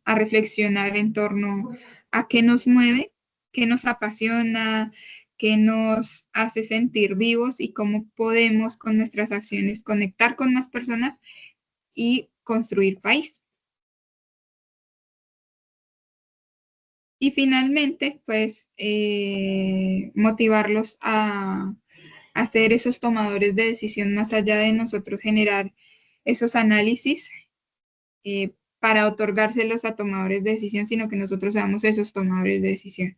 reflexionar en torno a qué nos mueve, qué nos apasiona, qué nos hace sentir vivos y cómo podemos con nuestras acciones conectar con más personas y construir país. Y finalmente, pues, motivarlos a ser esos tomadores de decisión más allá de nosotros generar esos análisis para otorgárselos a tomadores de decisión, sino que nosotros seamos esos tomadores de decisión.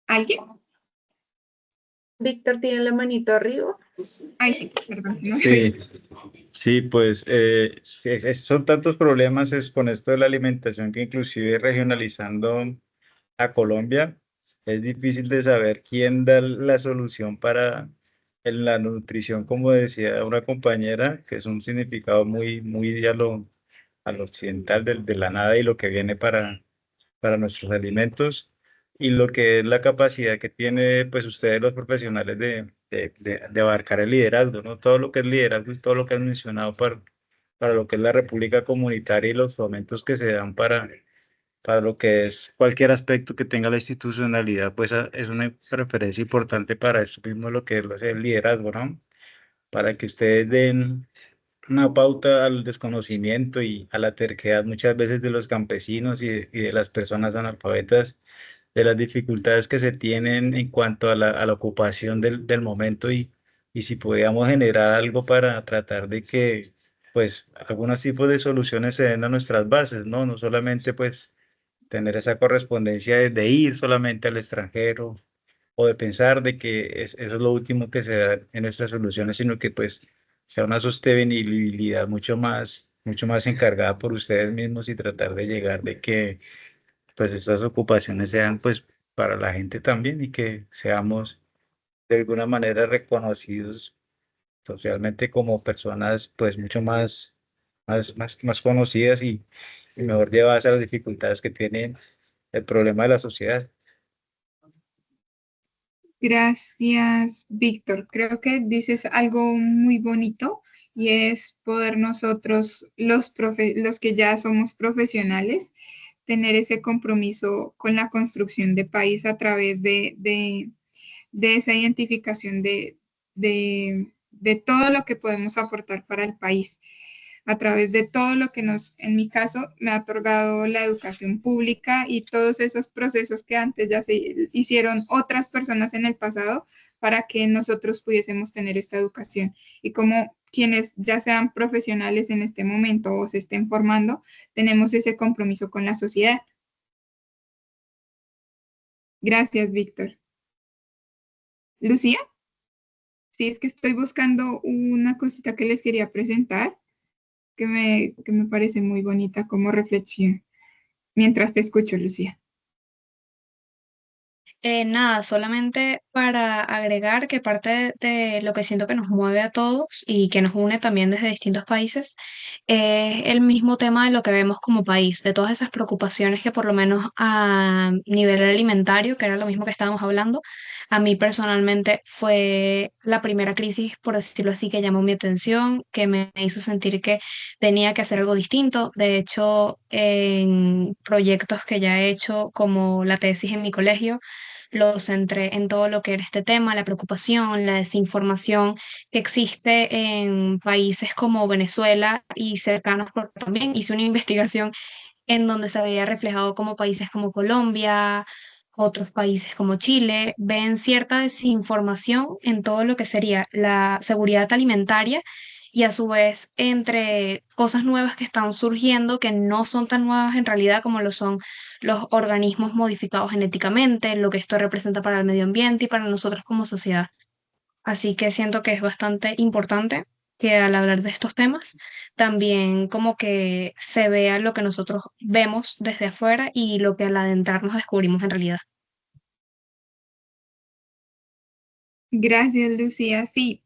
¿Alguien? Víctor tiene la manito arriba. Ay, sí, perdón, no me Sí, sí, pues son tantos problemas con esto de la alimentación que inclusive regionalizando a Colombia es difícil de saber quién da la solución para en la nutrición, como decía una compañera, que es un significado muy a lo occidental de la nada y lo que viene para nuestros alimentos y lo que es la capacidad que tiene pues ustedes los profesionales de abarcar el liderazgo, ¿no? Todo lo que es liderazgo y todo lo que han mencionado para lo que es la República Comunitaria y los fomentos que se dan para lo que es cualquier aspecto que tenga la institucionalidad, pues es una preferencia importante para eso mismo lo que es el liderazgo, ¿no? Para que ustedes den una pauta al desconocimiento y a la terquedad muchas veces de los campesinos y de las personas analfabetas, de las dificultades que se tienen en cuanto a a la ocupación del momento y si podíamos generar algo para tratar de que pues algunos tipos de soluciones se den a nuestras bases, ¿no? No solamente pues tener esa correspondencia de ir solamente al extranjero o de pensar de que eso es lo último que se da en nuestras soluciones, sino que pues sea una sostenibilidad mucho más encargada por ustedes mismos y tratar de llegar de que pues estas ocupaciones sean pues para la gente también y que seamos de alguna manera reconocidos socialmente como personas pues mucho más conocidas y mejor llevadas a las dificultades que tiene el problema de la sociedad. Gracias, Víctor. Creo que dices algo muy bonito y es poder nosotros, los que ya somos profesionales, tener ese compromiso con la construcción de país a través de esa identificación de todo lo que podemos aportar para el país, a través de todo lo que en mi caso, me ha otorgado la educación pública y todos esos procesos que antes ya se hicieron otras personas en el pasado para que nosotros pudiésemos tener esta educación. Y como quienes ya sean profesionales en este momento o se estén formando, tenemos ese compromiso con la sociedad. Gracias, Víctor. Lucía, sí, es que estoy buscando una cosita que les quería presentar que me parece muy bonita como reflexión. Mientras te escucho, Lucía. Nada, solamente para agregar que parte de lo que siento que nos mueve a todos y que nos une también desde distintos países es el mismo tema de lo que vemos como país, de todas esas preocupaciones que por lo menos a nivel alimentario, que era lo mismo que estábamos hablando, a mí personalmente fue la primera crisis, por decirlo así, que llamó mi atención, que me hizo sentir que tenía que hacer algo distinto. De hecho, en proyectos que ya he hecho, como la tesis en mi colegio, lo centré en todo lo que era este tema, la preocupación, la desinformación que existe en países como Venezuela y cercanos, porque también hice una investigación en donde se veía reflejado como países como Colombia, otros países como Chile, ven cierta desinformación en todo lo que sería la seguridad alimentaria y a su vez entre cosas nuevas que están surgiendo que no son tan nuevas en realidad como lo son los organismos modificados genéticamente, lo que esto representa para el medio ambiente y para nosotros como sociedad. Así que siento que es bastante importante que al hablar de estos temas también como que se vea lo que nosotros vemos desde afuera y lo que al adentrarnos descubrimos en realidad. Gracias, Lucía. Sí,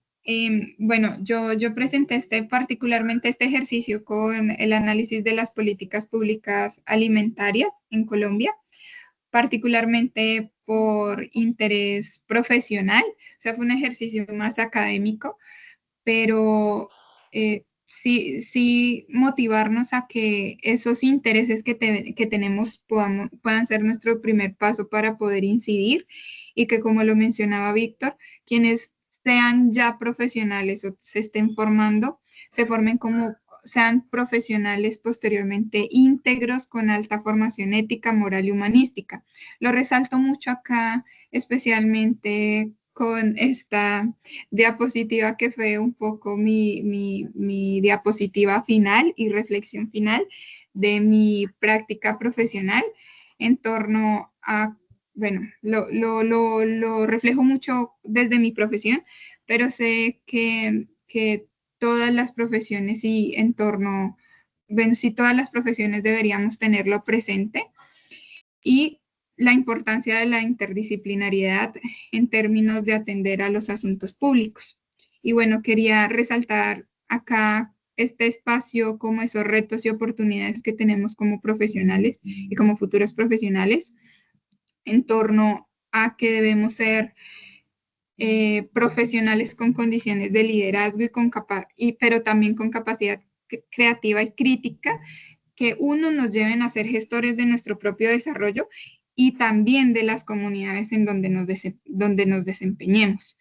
bueno, yo presenté particularmente este ejercicio con el análisis de las políticas públicas alimentarias en Colombia, particularmente por interés profesional. O sea, fue un ejercicio más académico, pero sí motivarnos a que esos intereses que tenemos puedan ser nuestro primer paso para poder incidir y que, como lo mencionaba Víctor, quienes sean ya profesionales o se estén formando, se formen como sean profesionales posteriormente íntegros con alta formación ética, moral y humanística. Lo resalto mucho acá, especialmente con esta diapositiva que fue un poco mi diapositiva final y reflexión final de mi práctica profesional en torno a bueno, lo reflejo mucho desde mi profesión, pero sé que todas las profesiones y en torno, bueno, sí, todas las profesiones deberíamos tenerlo presente, y la importancia de la interdisciplinariedad en términos de atender a los asuntos públicos. Y bueno, quería resaltar acá este espacio como esos retos y oportunidades que tenemos como profesionales y como futuros profesionales en torno a que debemos ser profesionales con condiciones de liderazgo pero también con capacidad creativa y crítica, que uno nos lleven a ser gestores de nuestro propio desarrollo y también de las comunidades en donde nos desempeñemos.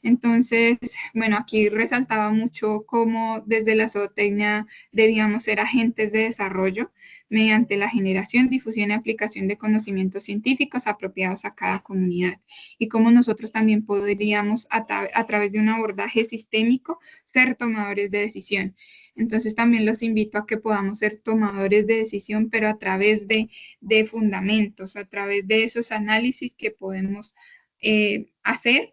Entonces, bueno, aquí resaltaba mucho cómo desde la zootecnia debíamos ser agentes de desarrollo mediante la generación, difusión y aplicación de conocimientos científicos apropiados a cada comunidad, y cómo nosotros también podríamos, a través de un abordaje sistémico, ser tomadores de decisión. Entonces también los invito a que podamos ser tomadores de decisión, pero a través de fundamentos, a través de esos análisis que podemos hacer,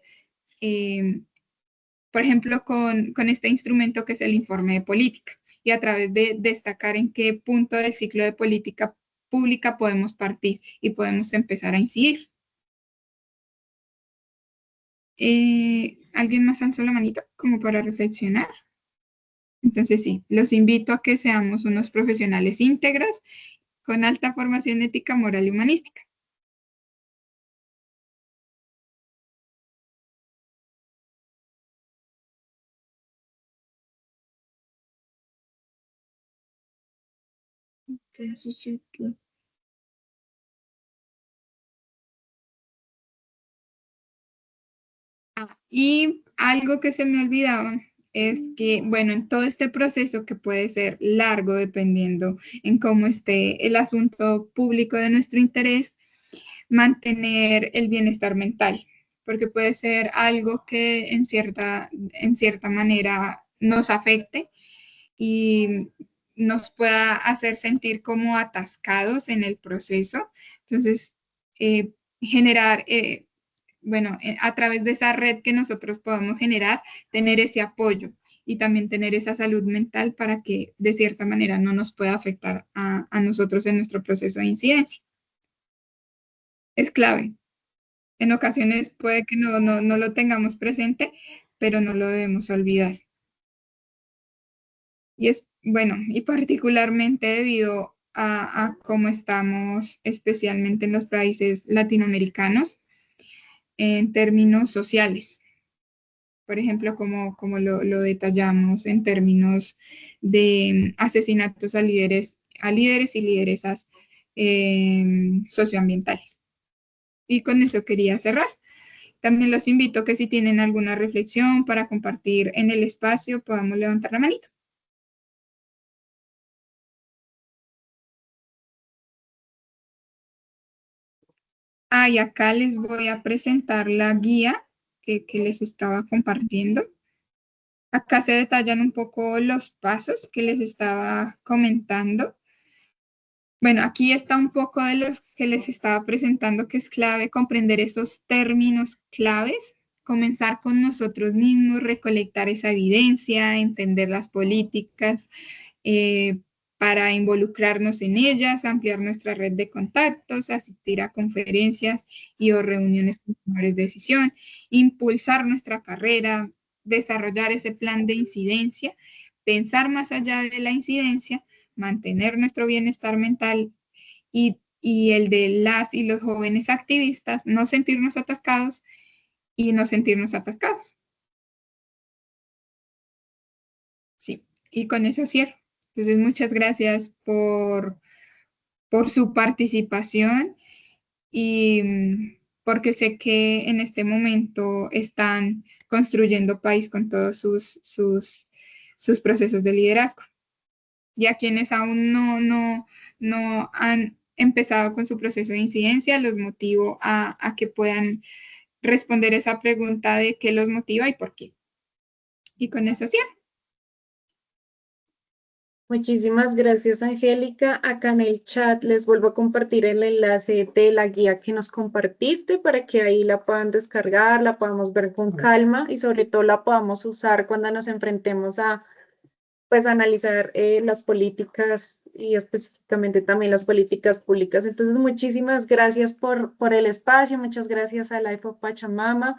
por ejemplo, con este instrumento que es el informe de política, y a través de destacar en qué punto del ciclo de política pública podemos partir y podemos empezar a incidir. ¿Alguien más alzó la manito como para reflexionar? Entonces sí, los invito a que seamos unos profesionales íntegros con alta formación ética, moral y humanística. Entonces, y algo que se me olvidaba es que, bueno, en todo este proceso, que puede ser largo dependiendo en cómo esté el asunto público de nuestro interés, mantener el bienestar mental, porque puede ser algo que en cierta manera nos afecte y nos pueda hacer sentir como atascados en el proceso. Entonces, generar, bueno, a través de esa red que nosotros podamos generar, tener ese apoyo y también tener esa salud mental para que de cierta manera no nos pueda afectar a nosotros en nuestro proceso de incidencia. Es clave. En ocasiones puede que no lo tengamos presente, pero no lo debemos olvidar. Y es, bueno, y particularmente debido a cómo estamos, especialmente en los países latinoamericanos, en términos sociales. Por ejemplo, como lo detallamos en términos de asesinatos a líderes y lideresas socioambientales. Y con eso quería cerrar. También los invito a que si tienen alguna reflexión para compartir en el espacio, podamos levantar la manito. Y acá les voy a presentar la guía que les estaba compartiendo. Acá se detallan un poco los pasos que les estaba comentando. Bueno, aquí está un poco de los que les estaba presentando, que es clave comprender esos términos claves, comenzar con nosotros mismos, recolectar esa evidencia, entender las políticas, para involucrarnos en ellas, ampliar nuestra red de contactos, asistir a conferencias o reuniones con tomadores de decisión, impulsar nuestra carrera, desarrollar ese plan de incidencia, pensar más allá de la incidencia, mantener nuestro bienestar mental y el de las y los jóvenes activistas, no sentirnos atascados y no sentirnos atascados. Sí, y con eso cierro. Entonces, muchas gracias por su participación y porque sé que en este momento están construyendo país con todos sus procesos de liderazgo. Y a quienes aún no han empezado con su proceso de incidencia, los motivo a que puedan responder esa pregunta de qué los motiva y por qué. Y con eso cierro. Muchísimas gracias, Angélica. Acá en el chat les vuelvo a compartir el enlace de la guía que nos compartiste para que ahí la puedan descargar, la podamos ver con calma y sobre todo la podamos usar cuando nos enfrentemos a pues analizar las políticas y específicamente también las políticas públicas. Entonces, muchísimas gracias por el espacio, muchas gracias a Life of Pachamama,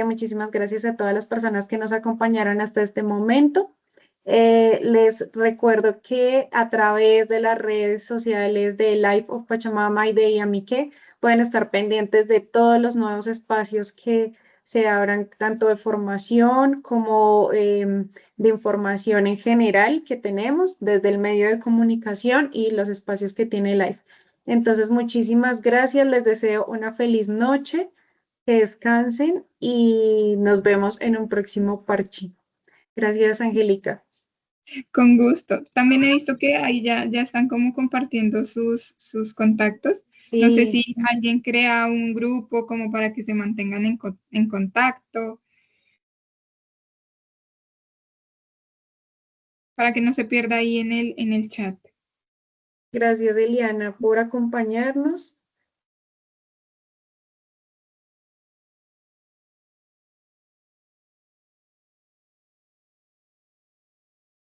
muchísimas gracias a todas las personas que nos acompañaron hasta este momento. Les recuerdo que a través de las redes sociales de Life of Pachamama y de Yamique pueden estar pendientes de todos los nuevos espacios que se abran, tanto de formación como de información en general que tenemos desde el medio de comunicación y los espacios que tiene Life. Entonces, muchísimas gracias, les deseo una feliz noche, que descansen y nos vemos en un próximo parche. Gracias, Angélica. Con gusto. También he visto que ahí ya están como compartiendo sus contactos. Sí. No sé si alguien crea un grupo como para que se mantengan en contacto, para que no se pierda ahí en el chat. Gracias, Eliana, por acompañarnos.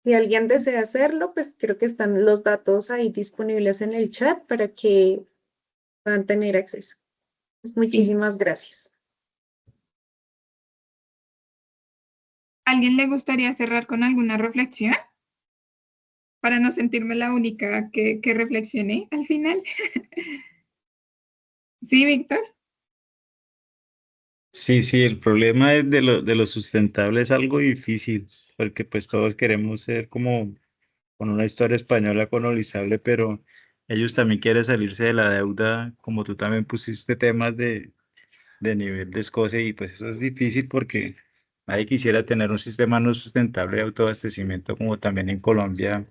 Si alguien desea hacerlo, pues creo que están los datos ahí disponibles en el chat para que puedan tener acceso. Pues muchísimas gracias. ¿Alguien le gustaría cerrar con alguna reflexión? Para no sentirme la única que reflexioné al final. ¿Sí, Víctor? Sí, el problema de lo sustentable es algo difícil, porque pues todos queremos ser como con una historia española colonizable, pero ellos también quieren salirse de la deuda, como tú también pusiste temas de nivel de Escocia, y pues eso es difícil porque nadie quisiera tener un sistema no sustentable de autoabastecimiento como también en Colombia,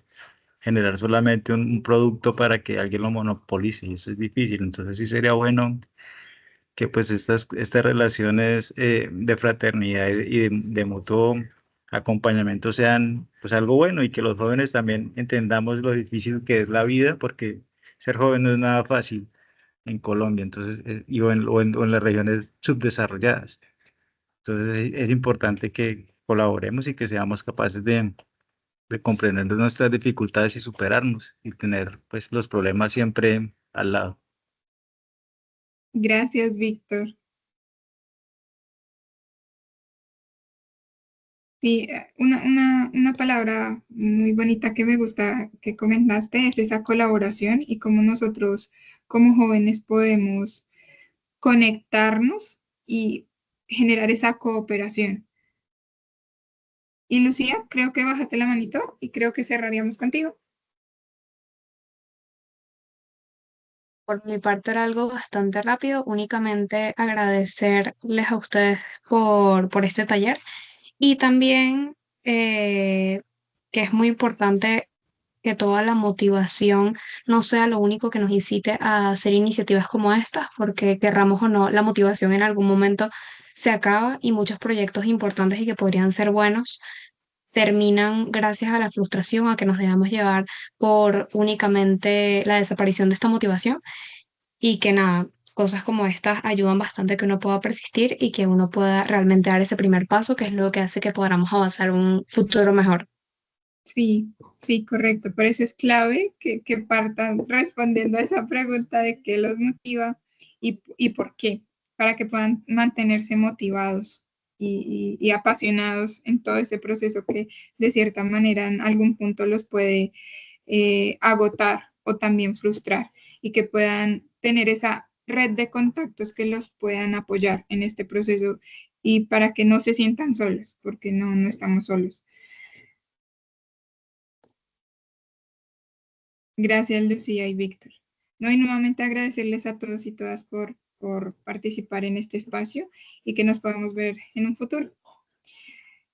generar solamente un producto para que alguien lo monopolice, y eso es difícil. Entonces sí sería bueno que pues estas relaciones de fraternidad y de mutuo acompañamiento sean pues algo bueno, y que los jóvenes también entendamos lo difícil que es la vida, porque ser joven no es nada fácil en Colombia, entonces, o en las regiones subdesarrolladas. Entonces es importante que colaboremos y que seamos capaces de comprender nuestras dificultades y superarnos y tener pues los problemas siempre al lado. Gracias, Víctor. Sí, una palabra muy bonita que me gusta que comentaste es esa colaboración y cómo nosotros como jóvenes podemos conectarnos y generar esa cooperación. Y Lucía, creo que bajaste la manito y creo que cerraríamos contigo. Por mi parte era algo bastante rápido, únicamente agradecerles a ustedes por este taller y también que es muy importante que toda la motivación no sea lo único que nos incite a hacer iniciativas como estas, porque querramos o no, la motivación en algún momento se acaba y muchos proyectos importantes y que podrían ser buenos terminan gracias a la frustración, a que nos dejamos llevar por únicamente la desaparición de esta motivación y que nada, cosas como estas ayudan bastante a que uno pueda persistir y que uno pueda realmente dar ese primer paso, que es lo que hace que podamos avanzar un futuro mejor. Sí, sí, correcto. Por eso es clave que partan respondiendo a esa pregunta de qué los motiva y por qué, para que puedan mantenerse motivados y apasionados en todo ese proceso que de cierta manera en algún punto los puede agotar o también frustrar, y que puedan tener esa red de contactos que los puedan apoyar en este proceso y para que no se sientan solos, porque no estamos solos. Gracias, Lucía y Víctor. No, y nuevamente agradecerles a todos y todas por participar en este espacio y que nos podamos ver en un futuro.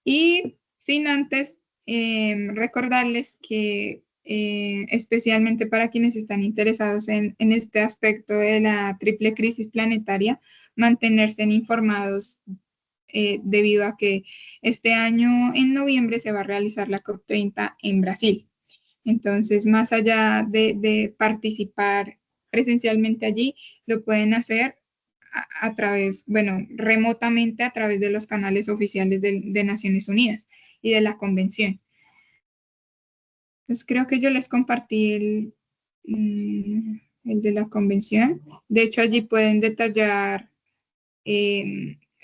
Y sin antes recordarles que especialmente para quienes están interesados en este aspecto de la triple crisis planetaria, mantenerse informados debido a que este año en noviembre se va a realizar la COP30 en Brasil. Entonces, más allá de participar presencialmente allí, lo pueden hacer a través, bueno, remotamente a través de los canales oficiales de Naciones Unidas y de la convención. Pues creo que yo les compartí el de la convención. De hecho, allí pueden detallar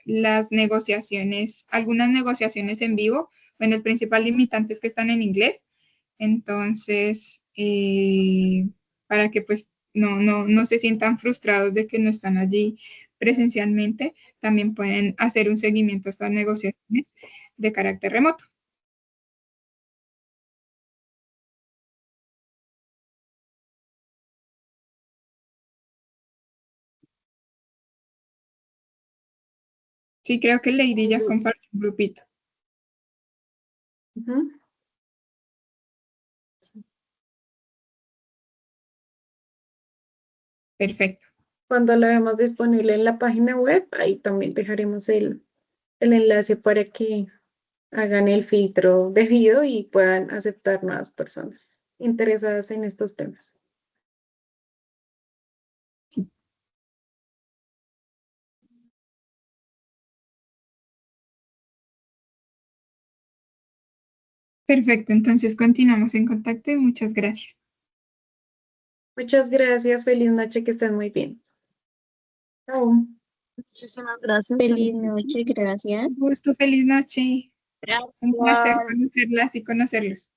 las negociaciones, algunas negociaciones en vivo. Bueno, el principal limitante es que están en inglés. Entonces, para que pues no se sientan frustrados de que no están allí presencialmente, también pueden hacer un seguimiento a estas negociaciones de carácter remoto. Sí, creo que Lady ya compartió un grupito. Ujú. Perfecto. Cuando lo veamos disponible en la página web, ahí también dejaremos el enlace para que hagan el filtro debido y puedan aceptar nuevas personas interesadas en estos temas. Perfecto, entonces continuamos en contacto y muchas gracias. Muchas gracias, feliz noche, que estén muy bien. Chao. Muchísimas gracias. Feliz noche, gracias. Un gusto, feliz noche. Un placer Gracias. conocerlas y conocerlos.